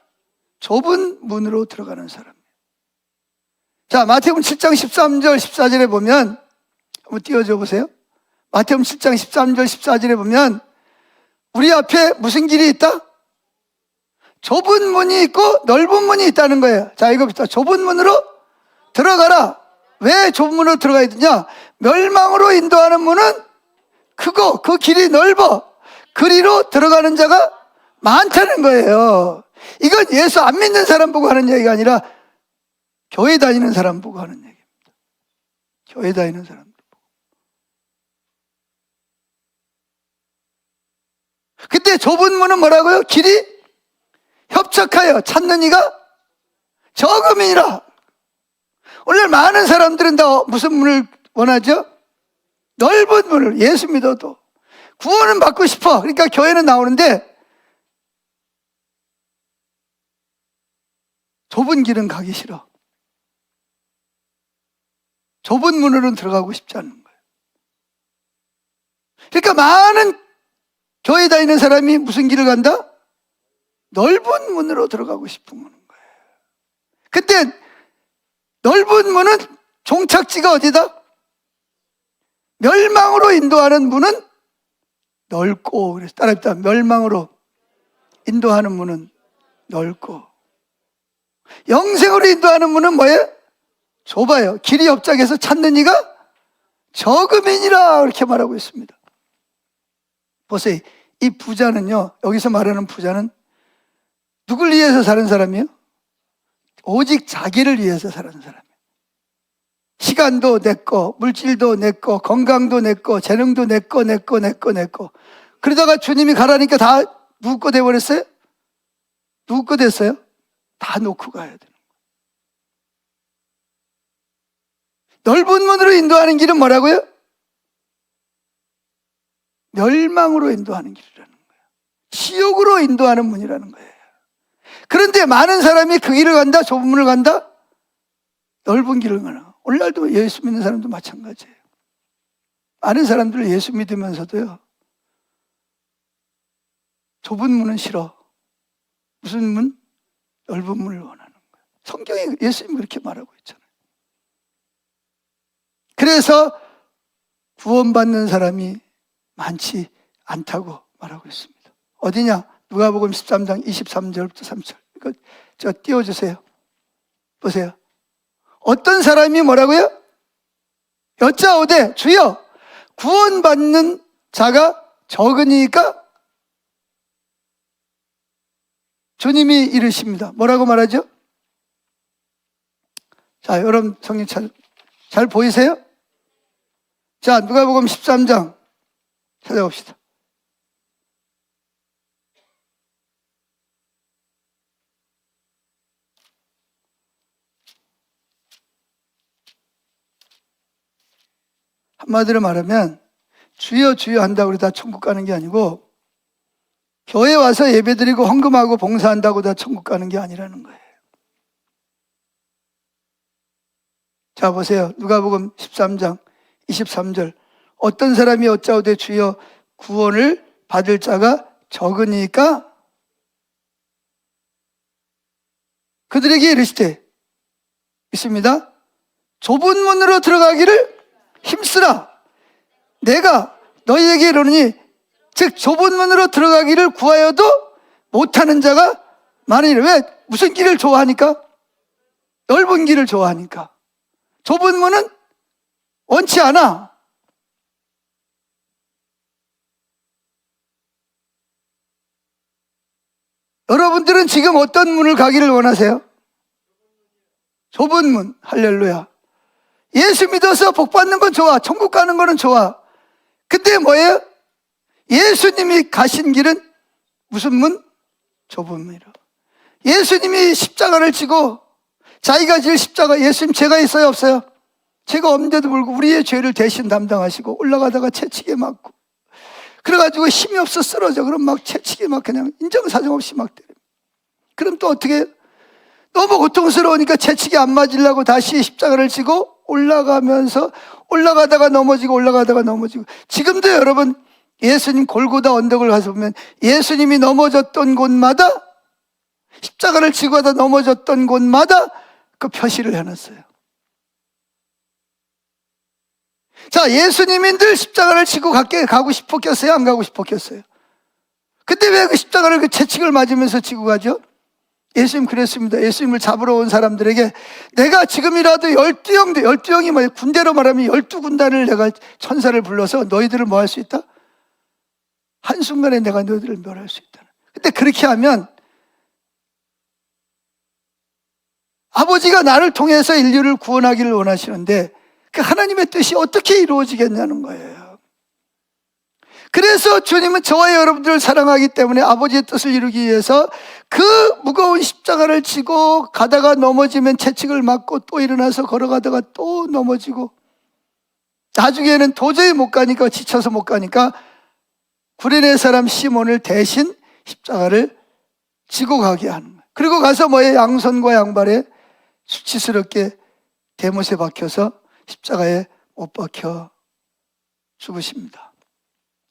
좁은 문으로 들어가는 사람이에요. 자, 마태복음 7장 13절 14절에 보면, 한번 띄워줘 보세요. 마태복음 7장 13절 14절에 보면 우리 앞에 무슨 길이 있다? 좁은 문이 있고 넓은 문이 있다는 거예요. 자, 이거부터 좁은 문으로 들어가라. 왜 좁은 문으로 들어가야 되냐? 멸망으로 인도하는 문은 크고 그 길이 넓어. 그리로 들어가는 자가 많다는 거예요. 이건 예수 안 믿는 사람 보고 하는 얘기가 아니라 교회 다니는 사람 보고 하는 얘기입니다. 교회 다니는 사람들 보고. 그때 좁은 문은 뭐라고요? 길이 협착하여 찾는 이가 적음이니라. 오늘 많은 사람들은 다 무슨 문을 원하죠? 넓은 문을. 예수 믿어도 구원은 받고 싶어. 그러니까 교회는 나오는데 좁은 길은 가기 싫어. 좁은 문으로는 들어가고 싶지 않은 거예요. 그러니까 많은 교회 다니는 사람이 무슨 길을 간다? 넓은 문으로 들어가고 싶은 거예요. 근데 넓은 문은 종착지가 어디다? 멸망으로 인도하는 문은 넓고, 그래서 따라합시다. 멸망으로 인도하는 문은 넓고, 영생으로 인도하는 문은 뭐예요? 좁아요. 길이 협착해서 찾는 이가 적음이니라. 이렇게 말하고 있습니다. 보세요. 이 부자는요, 여기서 말하는 부자는 누굴 위해서 사는 사람이에요? 오직 자기를 위해서 사는 사람이에요. 시간도 내 거, 물질도 내 거, 건강도 내 거, 재능도 내 거. 그러다가 주님이 가라니까 다 누구 거 돼버렸어요? 누구 거 됐어요? 다 놓고 가야 되는 거예요. 넓은 문으로 인도하는 길은 뭐라고요? 멸망으로 인도하는 길이라는 거예요. 지옥으로 인도하는 문이라는 거예요. 그런데 많은 사람이 그 길을 간다? 좁은 문을 간다? 넓은 길을 가나? 오늘날도 예수 믿는 사람도 마찬가지예요. 많은 사람들 예수 믿으면서도요, 좁은 문은 싫어. 무슨 문? 넓은 문을 원하는 거예요. 성경에 예수님 그렇게 말하고 있잖아요. 그래서 구원받는 사람이 많지 않다고 말하고 있습니다. 어디냐? 누가복음 13장 23절부터 3절. 이거 저 띄워주세요. 보세요. 어떤 사람이 뭐라고요? 여짜오되 주여 구원받는 자가 적으니까 주님이 이르십니다. 뭐라고 말하죠? 자, 여러분 성경 잘 보이세요? 자, 누가복음 13장 찾아봅시다. 한마디로 말하면 주여 주여 한다고 우리 다 천국 가는 게 아니고 교회 와서 예배드리고 헌금하고 봉사한다고 다 천국 가는 게 아니라는 거예요. 자, 보세요. 누가복음 13장 23절. 어떤 사람이 여짜오되 주여 구원을 받을 자가 적으니까 그들에게 이르시되 있습니다. 좁은 문으로 들어가기를 힘쓰라. 내가 너희에게 이르노니 즉 좁은 문으로 들어가기를 구하여도 못하는 자가 많으니라. 왜? 무슨 길을 좋아하니까? 넓은 길을 좋아하니까. 좁은 문은 원치 않아. 여러분들은 지금 어떤 문을 가기를 원하세요? 좁은 문. 할렐루야. 예수 믿어서 복 받는 건 좋아. 천국 가는 거는 좋아. 근데 뭐예요? 예수님이 가신 길은 무슨 문? 좁은 문이라. 예수님이 십자가를 지고 자기가 질 십자가, 예수님 죄가 있어요 없어요? 죄가 없는데도 불구하고 우리의 죄를 대신 담당하시고 올라가다가 채찍에 맞고 그래가지고 힘이 없어 쓰러져. 그럼 막 채찍에 막 그냥 인정사정 없이 막 때려. 그럼 또 어떻게 해요? 너무 고통스러우니까 채찍이 안 맞으려고 다시 십자가를 지고 올라가면서 올라가다가 넘어지고 올라가다가 넘어지고. 지금도 여러분 예수님 골고다 언덕을 가서 보면 예수님이 넘어졌던 곳마다 십자가를 지고 하다 넘어졌던 곳마다 그 표시를 해놨어요. 자, 예수님이 늘 십자가를 지고 가고 싶었겠어요? 안 가고 싶었겠어요? 근데 왜 그 십자가를 그 채찍을 맞으면서 지고 가죠? 예수님 그랬습니다. 예수님을 잡으러 온 사람들에게 내가 지금이라도 12형이 뭐예요? 군대로 말하면 12군단을 내가 천사를 불러서 너희들을 뭐 할 수 있다? 한순간에 내가 너희들을 멸할 수 있다. 근데 그렇게 하면 아버지가 나를 통해서 인류를 구원하기를 원하시는데 그 하나님의 뜻이 어떻게 이루어지겠냐는 거예요. 그래서 주님은 저와 여러분들을 사랑하기 때문에 아버지의 뜻을 이루기 위해서 그 무거운 십자가를 지고 가다가 넘어지면 채찍을 맞고 또 일어나서 걸어가다가 또 넘어지고 나중에는 도저히 못 가니까 지쳐서 못 가니까 구레네 사람 시몬을 대신 십자가를 지고 가게 하는 거예요. 그리고 가서 뭐에 양손과 양발에 수치스럽게 대못에 박혀서 십자가에 못 박혀 죽으십니다.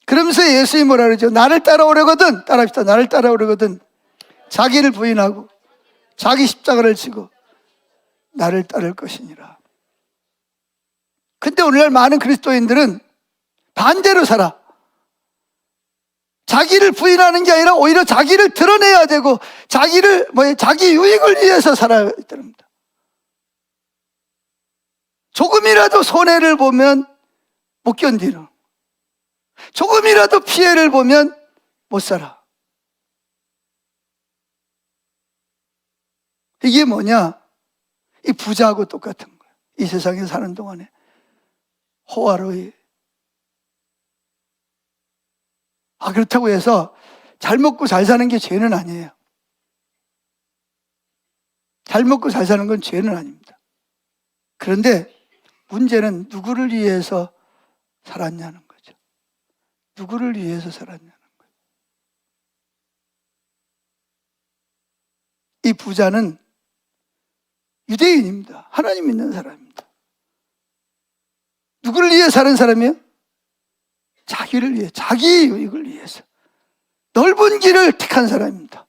그러면서 예수님이 뭐라 그러죠? 나를 따라오려거든, 따라합시다. 나를 따라오려거든 자기를 부인하고 자기 십자가를 지고 나를 따를 것이니라. 근데 오늘날 많은 그리스도인들은 반대로 살아. 자기를 부인하는 게 아니라 오히려 자기를 드러내야 되고 자기 유익을 위해서 살아야 됩니다. 조금이라도 손해를 보면 못 견디는, 조금이라도 피해를 보면 못 살아. 이게 뭐냐? 이 부자하고 똑같은 거예요. 이 세상에 사는 동안에 호화로이. 그렇다고 해서 잘 먹고 잘 사는 게 죄는 아니에요. 잘 먹고 잘 사는 건 죄는 아닙니다. 그런데 문제는 누구를 위해서 살았냐는 거죠. 누구를 위해서 살았냐는 거예요. 이 부자는 유대인입니다. 하나님 믿는 사람입니다. 누구를 위해 사는 사람이에요? 자기를 위해, 자기 유익을 위해서 넓은 길을 택한 사람입니다.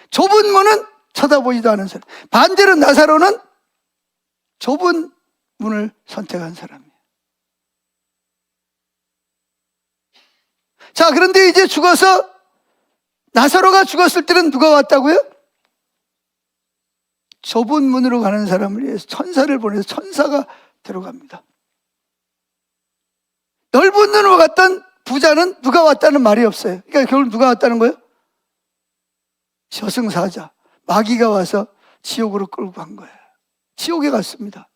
좁은 문은 쳐다보지도 않은 사람. 반대로 나사로는 좁은 문을 선택한 사람이에요. 자, 그런데 이제 죽어서 나사로가 죽었을 때는 누가 왔다고요? 좁은 문으로 가는 사람을 위해서 천사를 보내서 천사가 들어갑니다. 넓은 문으로 갔던 부자는 누가 왔다는 말이 없어요. 그러니까 결국 누가 왔다는 거예요? 저승사자, 마귀가 와서 지옥으로 끌고 간 거예요. 지옥에 갔습니다.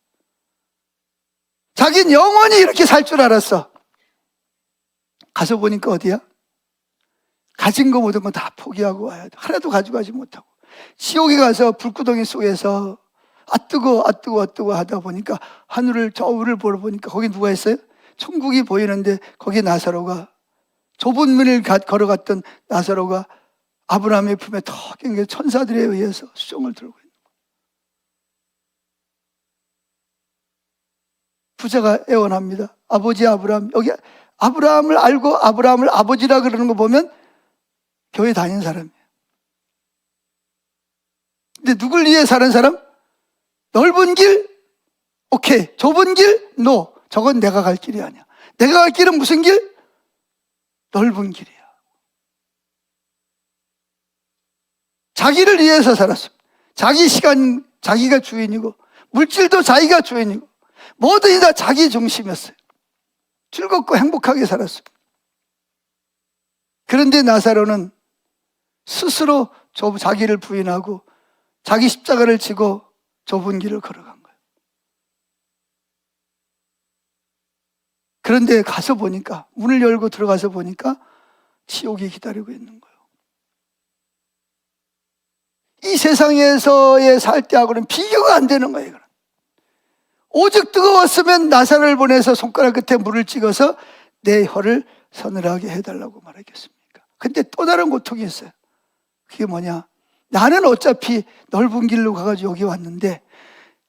자기는 영원히 이렇게 살 줄 알았어. 가서 보니까 어디야? 가진 거 모든 거 다 포기하고 와야 돼. 하나도 가져가지 못하고. 지옥에 가서 불구덩이 속에서 뜨거워 하다 보니까 하늘을 저울을 보러 보니까 거기 누가 있어요? 천국이 보이는데 거기 나사로가, 좁은 문을 걸어갔던 나사로가 아브라함의 품에 턱 껴 천사들에 의해서 수종을 들고 있는 거예요. 부자가 애원합니다. 아버지 아브라함. 여기 아브라함을 알고 아브라함을 아버지라 그러는 거 보면 교회 다닌 사람이에요. 근데 누굴 위해 사는 사람? 넓은 길? 오케이. 좁은 길? 노. 저건 내가 갈 길이 아니야. 내가 갈 길은 무슨 길? 넓은 길이야. 자기를 위해서 살았습니다. 자기 시간 자기가 주인이고, 물질도 자기가 주인이고, 뭐든지 다 자기 중심이었어요. 즐겁고 행복하게 살았습니다. 그런데 나사로는 스스로 자기를 부인하고 자기 십자가를 지고 좁은 길을 걸어간 거예요. 그런데 가서 보니까, 문을 열고 들어가서 보니까 지옥이 기다리고 있는 거예요. 이 세상에서의 살 때하고는 비교가 안 되는 거예요. 오직 뜨거웠으면 나사로를 보내서 손가락 끝에 물을 찍어서 내 혀를 서늘하게 해달라고 말하겠습니까? 근데 또 다른 고통이 있어요. 그게 뭐냐? 나는 어차피 넓은 길로 가가지고 여기 왔는데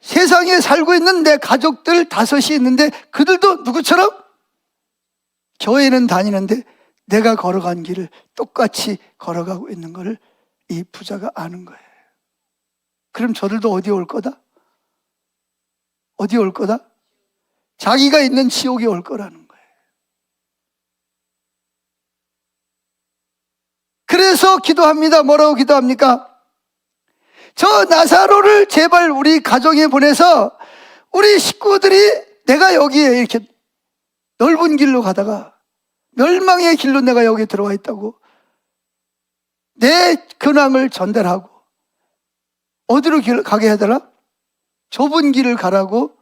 세상에 살고 있는 내 가족들 5이 있는데 그들도 누구처럼? 교회는 다니는데 내가 걸어간 길을 똑같이 걸어가고 있는 것을 이 부자가 아는 거예요. 그럼 저들도 어디 올 거다? 어디 올 거다? 자기가 있는 지옥에 올 거라는 거예요. 그래서 기도합니다. 뭐라고 기도합니까? 저 나사로를 제발 우리 가정에 보내서 우리 식구들이 내가 여기에 이렇게 넓은 길로 가다가 멸망의 길로 내가 여기 들어와 있다고 내 근황을 전달하고 어디로 가게 해달라? 좁은 길을 가라고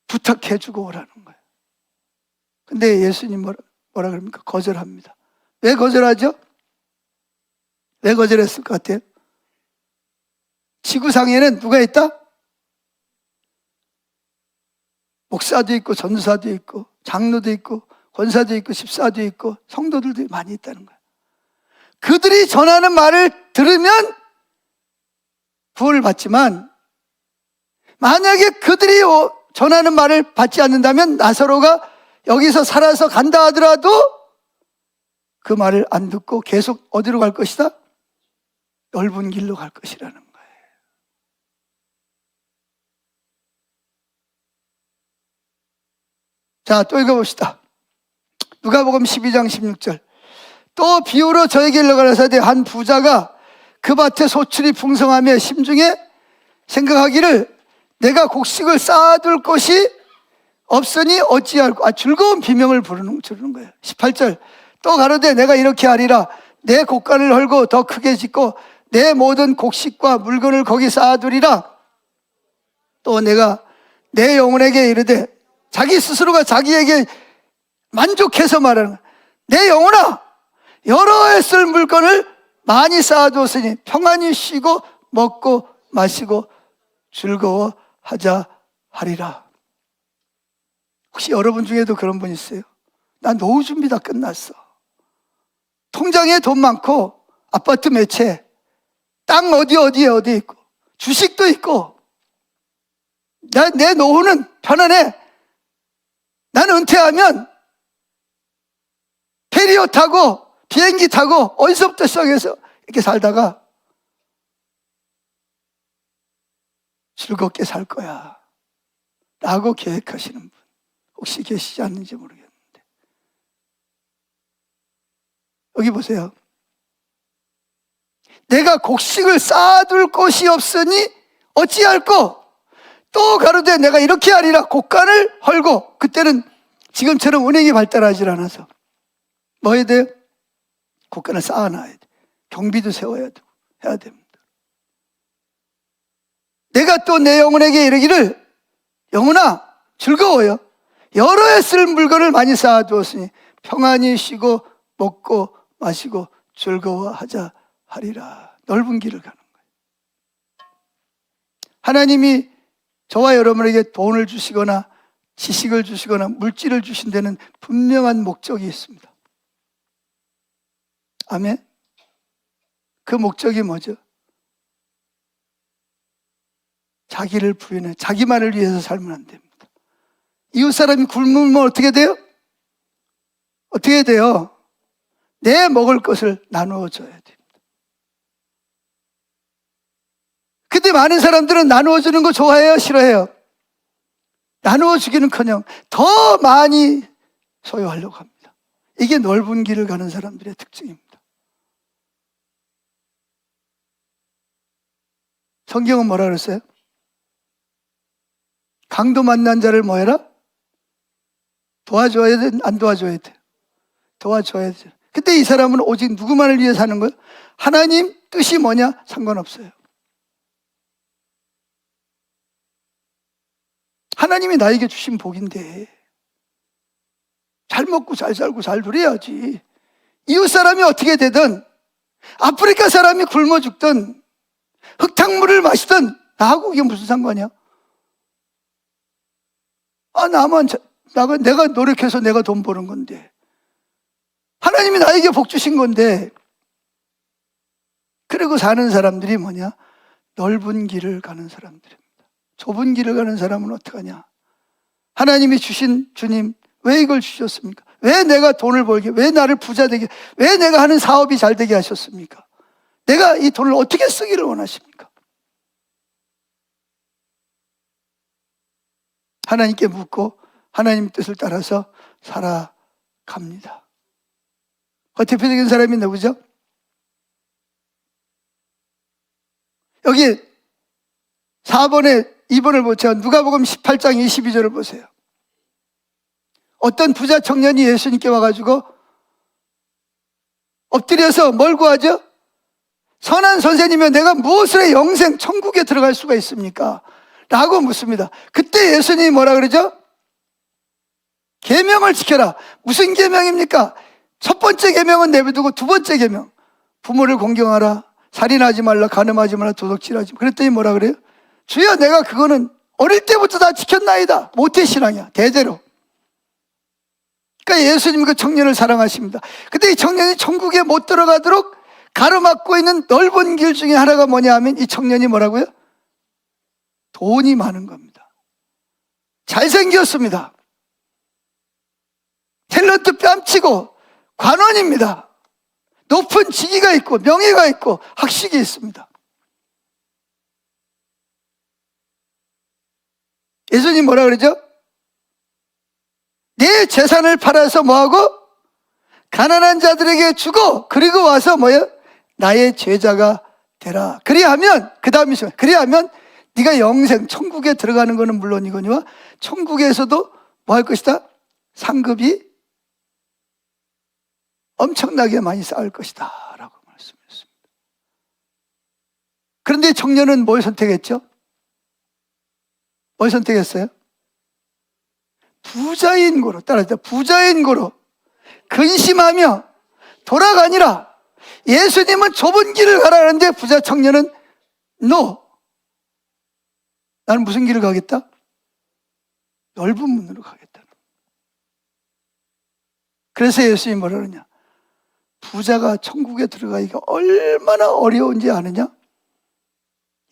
부탁해주고 오라는 거예요. 근데 예수님 뭐라 그럽니까? 거절합니다. 왜 거절하죠? 왜 거절했을 것 같아요? 지구상에는 누가 있다? 목사도 있고 전도사도 있고 장로도 있고 권사도 있고 집사도 있고 성도들도 많이 있다는 거예요. 그들이 전하는 말을 들으면 구원을 받지만 만약에 그들이 전하는 말을 받지 않는다면 나사로가 여기서 살아서 간다 하더라도 그 말을 안 듣고 계속 어디로 갈 것이다? 넓은 길로 갈 것이라는 거예요. 자, 또 읽어봅시다. 누가복음 12장 16절. 또 비유로 저에게 일러가라사대 한 부자가 그 밭에 소출이 풍성하며 심중에 생각하기를 내가 곡식을 쌓아둘 것이 없으니 어찌할꼬. 즐거운 비명을 주는 거예요. 18절. 또 가로되 내가 이렇게 하리라. 내 곡간을 헐고 더 크게 짓고 내 모든 곡식과 물건을 거기 쌓아두리라. 또 내가 내 영혼에게 이르되, 자기 스스로가 자기에게 만족해서 말하는 거예요. 내 영혼아, 여러 해 쓸 물건을 많이 쌓아두었으니 평안히 쉬고 먹고 마시고 즐거워하자 하리라. 혹시 여러분 중에도 그런 분 있어요? 나 노후 준비 다 끝났어. 통장에 돈 많고 아파트 몇 채, 땅 어디에 있고 주식도 있고 내 노후는 편안해. 나는 은퇴하면 페리오 타고 비행기 타고 어디서부터 시작해서 이렇게 살다가 즐겁게 살 거야 라고 계획하시는 분 혹시 계시지 않는지 모르겠는데, 여기 보세요. 내가 곡식을 쌓아둘 곳이 없으니 어찌할꼬? 또 가로되 내가 이렇게 하리라. 곡간을 헐고, 그때는 지금처럼 은행이 발달하지 않아서 뭐 해야 돼요? 곡간을 쌓아놔야 돼. 경비도 세워야 되고 해야 됩니다. 내가 또 내 영혼에게 이르기를, 영혼아 즐거워요. 여러 해 쓸 물건을 많이 쌓아두었으니 평안히 쉬고 먹고 마시고 즐거워하자 하리라. 넓은 길을 가는 거예요. 하나님이 저와 여러분에게 돈을 주시거나 지식을 주시거나 물질을 주신 데는 분명한 목적이 있습니다. 아멘. 그 목적이 뭐죠? 자기를 부인해, 자기만을 위해서 살면 안 됩니다. 이웃 사람이 굶으면 어떻게 돼요? 어떻게 돼요? 내 먹을 것을 나누어 줘야 됩니다. 근데 많은 사람들은 나누어 주는 거 좋아해요? 싫어해요? 나누어 주기는커녕 더 많이 소유하려고 합니다. 이게 넓은 길을 가는 사람들의 특징입니다. 성경은 뭐라 그랬어요? 강도 만난 자를 뭐 해라? 도와줘야 돼? 안 도와줘야 돼? 도와줘야 돼. 근데 이 사람은 오직 누구만을 위해 사는 거예요? 하나님 뜻이 뭐냐? 상관없어요. 하나님이 나에게 주신 복인데 잘 먹고 잘 살고 잘 누려야지. 이웃 사람이 어떻게 되든, 아프리카 사람이 굶어 죽든 흙탕물을 마시든 나하고 이게 무슨 상관이야? 내가 노력해서 내가 돈 버는 건데, 하나님이 나에게 복 주신 건데. 그리고 사는 사람들이 뭐냐? 넓은 길을 가는 사람들입니다. 좁은 길을 가는 사람은 어떡하냐? 하나님이 주신 주님, 왜 이걸 주셨습니까? 왜 내가 돈을 벌게, 왜 나를 부자 되게, 왜 내가 하는 사업이 잘 되게 하셨습니까? 내가 이 돈을 어떻게 쓰기를 원하십니까? 하나님께 묻고 하나님 뜻을 따라서 살아갑니다. 대표적인 사람이 누구죠? 여기 4번에 2번을 보세요. 누가복음 18장 22절을 보세요. 어떤 부자 청년이 예수님께 와가지고 엎드려서 뭘 구하죠? 선한 선생님이여, 내가 무엇을 해 영생 천국에 들어갈 수가 있습니까? 라고 묻습니다. 그때 예수님이 뭐라 그러죠? 계명을 지켜라. 무슨 계명입니까? 첫 번째 계명은 내버두고 두 번째 계명, 부모를 공경하라, 살인하지 말라, 간음하지 말라, 도둑질하지 말라. 그랬더니 뭐라 그래요? 주여, 내가 그거는 어릴 때부터 다 지켰나이다. 모태신앙이야, 대대로. 그러니까 예수님이 그 청년을 사랑하십니다. 근데 이 청년이 천국에 못 들어가도록 가로막고 있는 넓은 길 중에 하나가 뭐냐 하면, 이 청년이 뭐라고요? 돈이 많은 겁니다. 잘생겼습니다. 탤런트 뺨치고 관원입니다. 높은 직위가 있고 명예가 있고 학식이 있습니다. 예수님 뭐라 그러죠? 내 재산을 팔아서 뭐하고? 가난한 자들에게 주고, 그리고 와서 뭐예요? 나의 제자가 되라. 그리하면, 그 다음이 그리하면 네가 영생 천국에 들어가는 것은 물론이거니와 천국에서도 뭐 할 것이다? 상급이 엄청나게 많이 쌓을 것이다 라고 말씀했습니다. 그런데 청년은 뭘 선택했죠? 뭘 선택했어요? 부자인 고로, 따라서 부자인 고로 근심하며 돌아가니라. 예수님은 좁은 길을 가라는데 부자 청년은 no. 나는 무슨 길을 가겠다? 넓은 문으로 가겠다. 그래서 예수님이 뭐라 그러냐? 부자가 천국에 들어가기가 얼마나 어려운지 아느냐?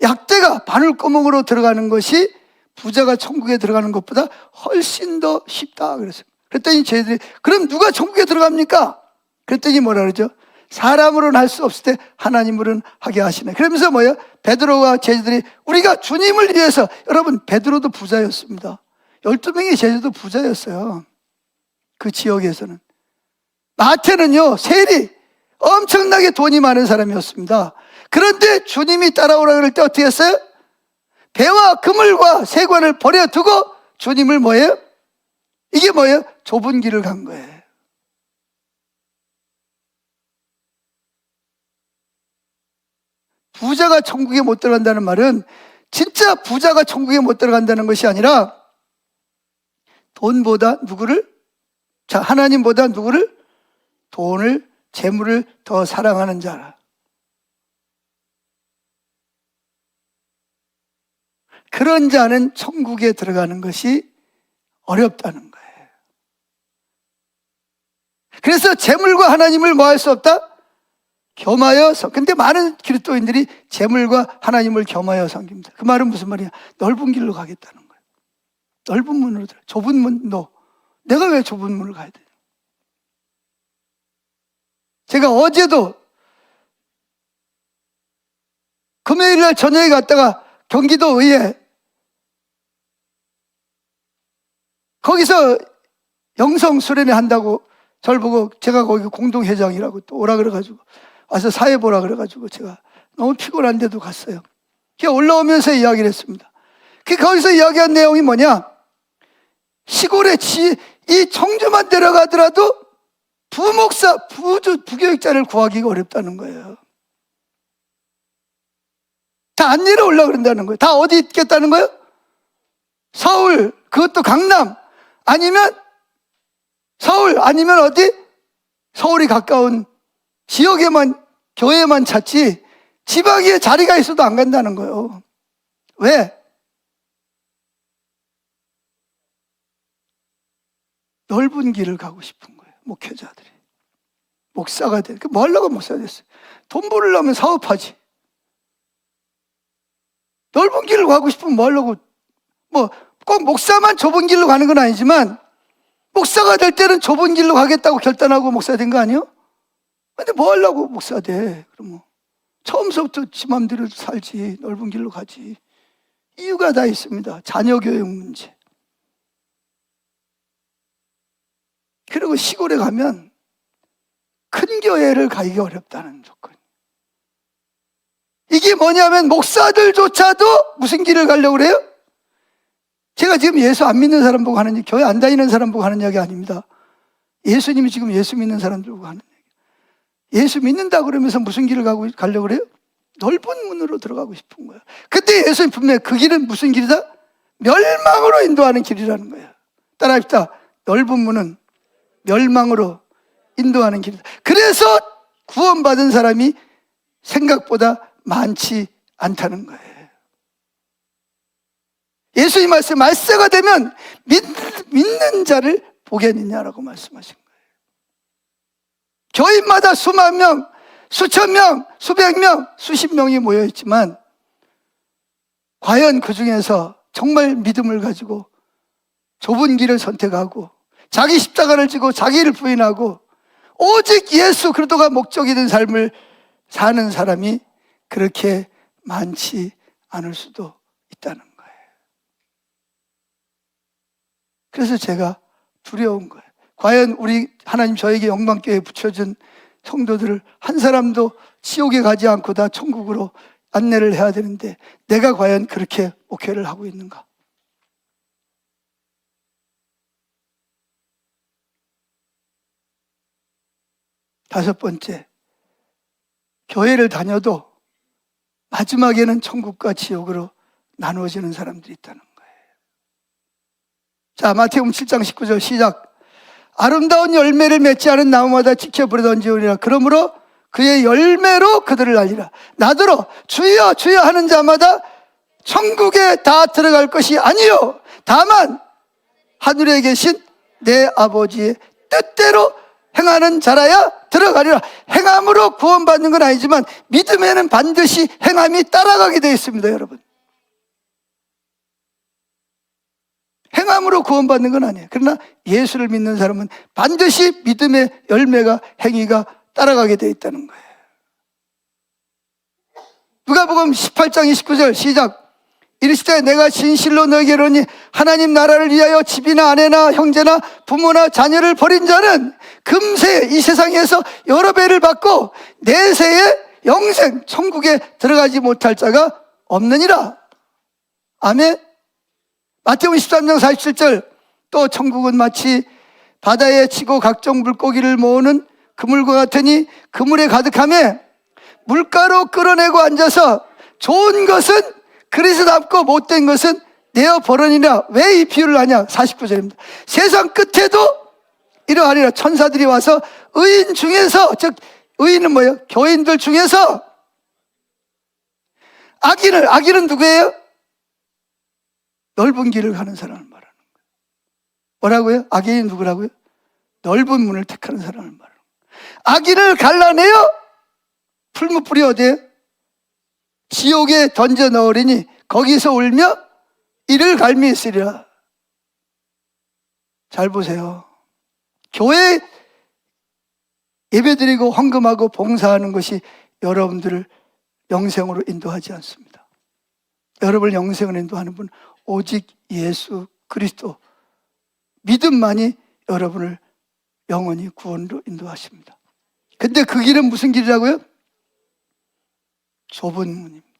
약대가 바늘구멍으로 들어가는 것이 부자가 천국에 들어가는 것보다 훨씬 더 쉽다 그랬어요. 그랬더니 저희들이, 그럼 누가 천국에 들어갑니까? 그랬더니 뭐라 그러죠? 사람으로는 할 수 없을 때 하나님으로는 하게 하시네. 그러면서 뭐예요? 베드로와 제자들이 우리가 주님을 위해서, 여러분 베드로도 부자였습니다. 12명의 제자도 부자였어요. 그 지역에서는. 마태는요, 세리, 엄청나게 돈이 많은 사람이었습니다. 그런데 주님이 따라오라 그럴 때 어떻게 했어요? 배와 그물과 세관을 버려두고 주님을 뭐예요? 이게 뭐예요? 좁은 길을 간 거예요. 부자가 천국에 못 들어간다는 말은 진짜 부자가 천국에 못 들어간다는 것이 아니라 돈보다 누구를? 자, 하나님보다 누구를? 돈을, 재물을 더 사랑하는 자라. 그런 자는 천국에 들어가는 것이 어렵다는 거예요. 그래서 재물과 하나님을 뭐 할 수 없다? 겸하여서. 근데 많은 그리스도인들이 재물과 하나님을 겸하여 섬깁니다. 그 말은 무슨 말이야? 넓은 길로 가겠다는 거예요. 넓은 문으로 들어. 좁은 문, 내가 왜 좁은 문을 가야 돼? 제가 어제도 금요일날 저녁에 갔다가 경기도 의회 거기서 영성 수련회 한다고 저를 보고, 제가 거기 공동회장이라고 또 오라 그래가지고 와서 사회 보라 그래가지고 제가 너무 피곤한데도 갔어요. 그냥 올라오면서 이야기를 했습니다. 거기서 이야기한 내용이 뭐냐? 시골에 이 청주만 데려가더라도 부목사, 부교육자를 구하기가 어렵다는 거예요. 다 안 내려올라 그런다는 거예요. 다 어디 있겠다는 거예요? 서울, 그것도 강남, 아니면 서울, 아니면 어디? 서울이 가까운 지역에만, 교회만 찾지 지방에 자리가 있어도 안 간다는 거예요. 왜? 넓은 길을 가고 싶은 거예요. 목회자들이. 목사가 돼. 뭐 하려고 목사가 됐어요? 돈 벌려면 사업하지. 넓은 길을 가고 싶으면 뭐 하려고, 꼭 목사만 좁은 길로 가는 건 아니지만 목사가 될 때는 좁은 길로 가겠다고 결단하고 목사 된 거 아니에요? 근데 뭐 하려고 목사가 돼? 그럼 처음서부터 지 맘대로 살지, 넓은 길로 가지. 이유가 다 있습니다. 자녀 교육 문제. 그리고 시골에 가면 큰 교회를 가기가 어렵다는 조건. 이게 뭐냐면 목사들조차도 무슨 길을 가려고 그래요? 제가 지금 예수 안 믿는 사람 보고 하는 얘기, 교회 안 다니는 사람 보고 하는 이야기 아닙니다. 예수님이 지금 예수 믿는 사람들 보고 하는 얘기. 예수 믿는다 그러면서 무슨 길을 가려고 그래요? 넓은 문으로 들어가고 싶은 거예요. 근데 예수님 분명히 그 길은 무슨 길이다? 멸망으로 인도하는 길이라는 거예요. 따라합시다. 넓은 문은 멸망으로 인도하는 길이다. 그래서 구원받은 사람이 생각보다 많지 않다는 거예요. 예수님 말씀, 말세가 되면 믿는 자를 보겠느냐라고 말씀하신 거예요. 교인마다 수만 명, 수천 명, 수백 명, 수십 명이 모여 있지만 과연 그 중에서 정말 믿음을 가지고 좁은 길을 선택하고 자기 십자가를 지고 자기를 부인하고 오직 예수 그리스도가 목적이 된 삶을 사는 사람이 그렇게 많지 않을 수도 있다는 거예요. 그래서 제가 두려운 거예요. 과연 우리 하나님 저에게 영광교회에 붙여준 성도들을 한 사람도 지옥에 가지 않고 다 천국으로 안내를 해야 되는데 내가 과연 그렇게 목회를 하고 있는가? 다섯 번째, 교회를 다녀도 마지막에는 천국과 지옥으로 나누어지는 사람들이 있다는 거예요. 자, 마태복음 7장 19절 시작. 아름다운 열매를 맺지 않은 나무마다 지켜 불에 던지우리라. 그러므로 그의 열매로 그들을 알리라. 나더러 주여 주여 하는 자마다 천국에 다 들어갈 것이 아니요 다만 하늘에 계신 내 아버지의 뜻대로 행하는 자라야 들어가리라. 행함으로 구원받는 건 아니지만 믿음에는 반드시 행함이 따라가게 되어 있습니다. 여러분, 행함으로 구원받는 건 아니에요. 그러나 예수를 믿는 사람은 반드시 믿음의 열매가, 행위가 따라가게 되어 있다는 거예요. 누가복음 18장 29절 시작. 이르시되 내가 진실로 너에게 이르노니 하나님 나라를 위하여 집이나 아내나 형제나 부모나 자녀를 버린 자는 금세 이 세상에서 여러 배를 받고 내세에 영생 천국에 들어가지 못할 자가 없느니라. 아멘. 마태복음 13장 47절 또 천국은 마치 바다에 치고 각종 물고기를 모으는 그물과 같으니 그물에 가득하며 물가로 끌어내고 앉아서 좋은 것은 그릇에담고 못된 것은 내어 버리니라. 왜 이 비유를 하냐? 49절입니다. 세상 끝에도 이러하리라. 천사들이 와서 의인 중에서, 즉 의인은 뭐예요? 교인들 중에서 악인은 누구예요? 넓은 길을 가는 사람을 말하는 거예요. 뭐라고요? 악인이 누구라고요? 넓은 문을 택하는 사람을 말하는 거예요. 악인을 갈라내어 풀무불이 어디에요? 지옥에 던져 넣으리니 거기서 울며 이를 갈미 있으리라. 잘 보세요. 교회 예배드리고 헌금하고 봉사하는 것이 여러분들을 영생으로 인도하지 않습니다. 여러분을 영생으로 인도하는 분 오직 예수 그리스도 믿음만이 여러분을 영원히 구원으로 인도하십니다. 근데 그 길은 무슨 길이라고요? 좁은 문입니다.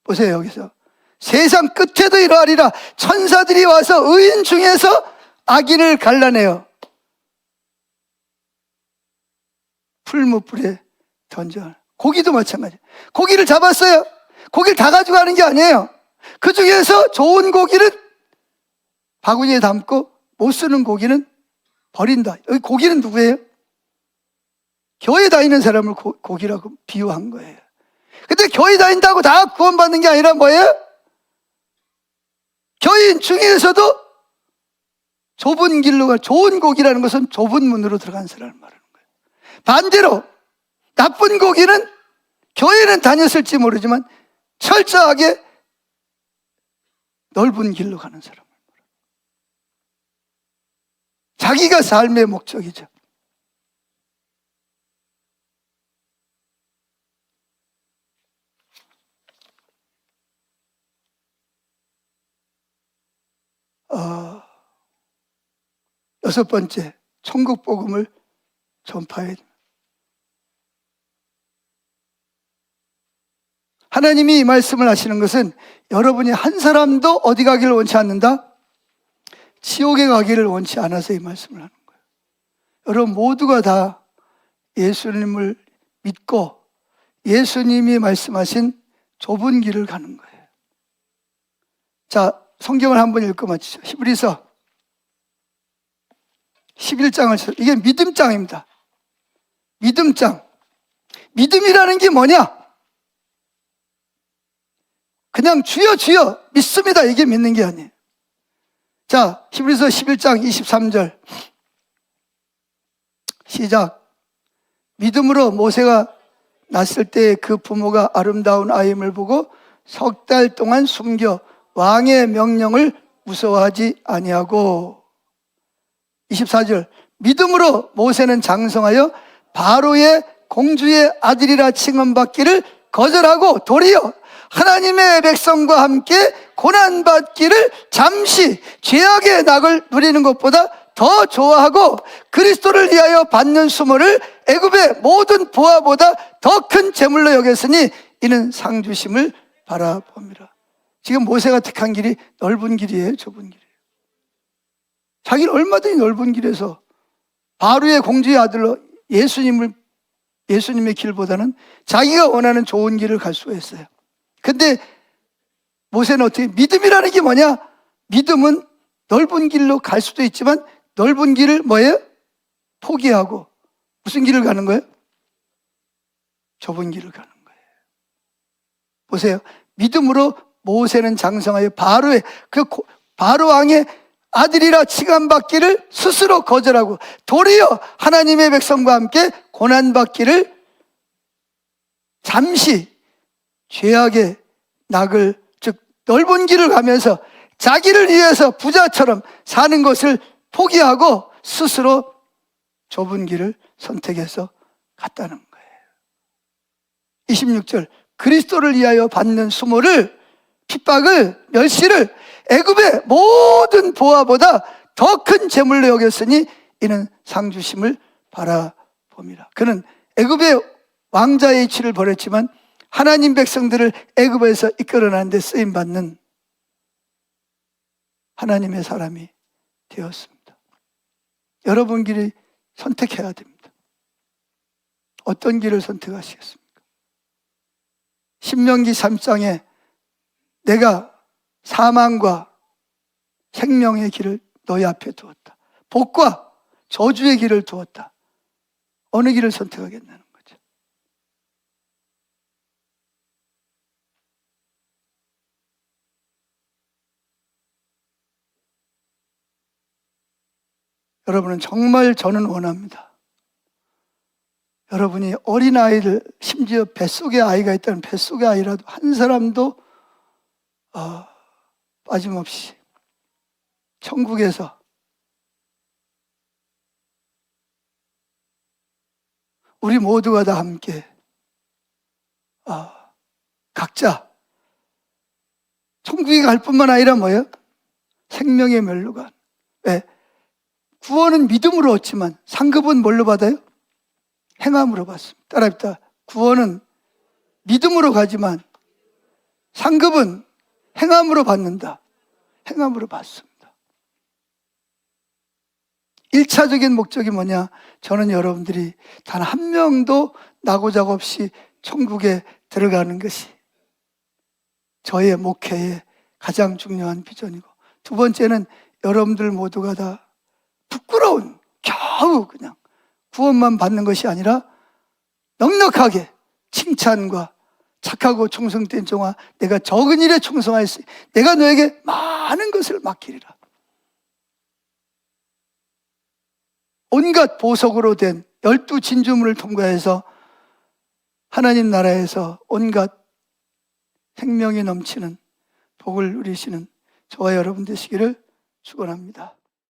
보세요. 여기서 세상 끝에도 이러하리라. 천사들이 와서 의인 중에서 악인을 갈라내어 풀무불에 던져. 고기도 마찬가지. 고기를 잡았어요. 고기를 다 가져가는 게 아니에요. 그 중에서 좋은 고기는 바구니에 담고 못 쓰는 고기는 버린다. 여기 고기는 누구예요? 교회 다니는 사람을 고기라고 비유한 거예요. 근데 교회 다닌다고 다 구원받는 게 아니라 뭐예요? 교인 중에서도 좁은 길로 가, 좋은 고기라는 것은 좁은 문으로 들어간 사람을 말하는 거예요. 반대로 나쁜 고기는 교회는 다녔을지 모르지만 철저하게 넓은 길로 가는 사람을 말하는 거예요. 자기가 삶의 목적이죠. 여섯 번째, 천국 복음을 전파해야 됩니다. 하나님이 이 말씀을 하시는 것은 여러분이 한 사람도 어디 가기를 원치 않는다? 지옥에 가기를 원치 않아서 이 말씀을 하는 거예요. 여러분 모두가 다 예수님을 믿고 예수님이 말씀하신 좁은 길을 가는 거예요. 자, 성경을 한번 읽고 마치죠. 히브리서 11장을, 이게 믿음장입니다. 믿음장. 믿음이라는 게 뭐냐? 그냥 주여 주여 믿습니다, 이게 믿는 게 아니에요. 자, 히브리서 11장 23절 시작. 믿음으로 모세가 낳았을 때 그 부모가 아름다운 아임을 보고 석 달 동안 숨겨 왕의 명령을 무서워하지 아니하고. 24절 믿음으로 모세는 장성하여 바로의 공주의 아들이라 칭함받기를 거절하고 도리어 하나님의 백성과 함께 고난받기를 잠시 죄악의 낙을 누리는 것보다 더 좋아하고 그리스도를 위하여 받는 수모를 애굽의 모든 부하보다 더 큰 재물로 여겼으니 이는 상 주심을 바라봅니다. 지금 모세가 택한 길이 넓은 길이에요, 좁은 길이에요? 자기는 얼마든지 넓은 길에서 바로의 공주의 아들로 예수님의 길보다는 자기가 원하는 좋은 길을 갈 수가 있어요. 근데 모세는 어떻게, 믿음이라는 게 뭐냐? 믿음은 넓은 길로 갈 수도 있지만 넓은 길을 뭐예요? 포기하고 무슨 길을 가는 거예요? 좁은 길을 가는 거예요. 보세요. 믿음으로 모세는 장성하여 바로의 바로 왕의 아들이라 칭함받기를 스스로 거절하고 도리어 하나님의 백성과 함께 고난받기를 잠시 죄악의 낙을, 즉 넓은 길을 가면서 자기를 위해서 부자처럼 사는 것을 포기하고 스스로 좁은 길을 선택해서 갔다는 거예요. 26절, 그리스도를 위하여 받는 수모를, 핍박을, 멸시를 애굽의 모든 보화보다 더 큰 재물로 여겼으니 이는 상 주심을 바라봄이라. 그는 애굽의 왕자의 위치를 버렸지만 하나님 백성들을 애굽에서 이끌어내는 데 쓰임받는 하나님의 사람이 되었습니다. 여러분 길이 선택해야 됩니다. 어떤 길을 선택하시겠습니까? 신명기 3장에 내가 사망과 생명의 길을 너희 앞에 두었다. 복과 저주의 길을 두었다. 어느 길을 선택하겠냐는 거죠. 여러분은 정말 저는 원합니다. 여러분이 어린아이들, 심지어 뱃속에 아이가 있다는 뱃속의 아이라도 한 사람도 빠짐없이 천국에서 우리 모두가 다 함께 각자 천국에 갈 뿐만 아니라 뭐예요? 생명의 멸류관. 왜? 구원은 믿음으로 얻지만 상급은 뭘로 받아요? 행함으로 받습니다. 따라합니다. 구원은 믿음으로 가지만 상급은 행함으로 받는다. 행함으로 받습니다. 1차적인 목적이 뭐냐? 저는 여러분들이 단 한 명도 나고자고 없이 천국에 들어가는 것이 저의 목회의 가장 중요한 비전이고, 두 번째는 여러분들 모두가 다 부끄러운, 겨우 그냥 구원만 받는 것이 아니라 넉넉하게 칭찬과 착하고 충성된 종아, 내가 적은 일에 충성하였으니 내가 너에게 많은 것을 맡기리라. 온갖 보석으로 된 12진주문을 통과해서 하나님 나라에서 온갖 생명이 넘치는 복을 누리시는 저와 여러분 되시기를 축원합니다.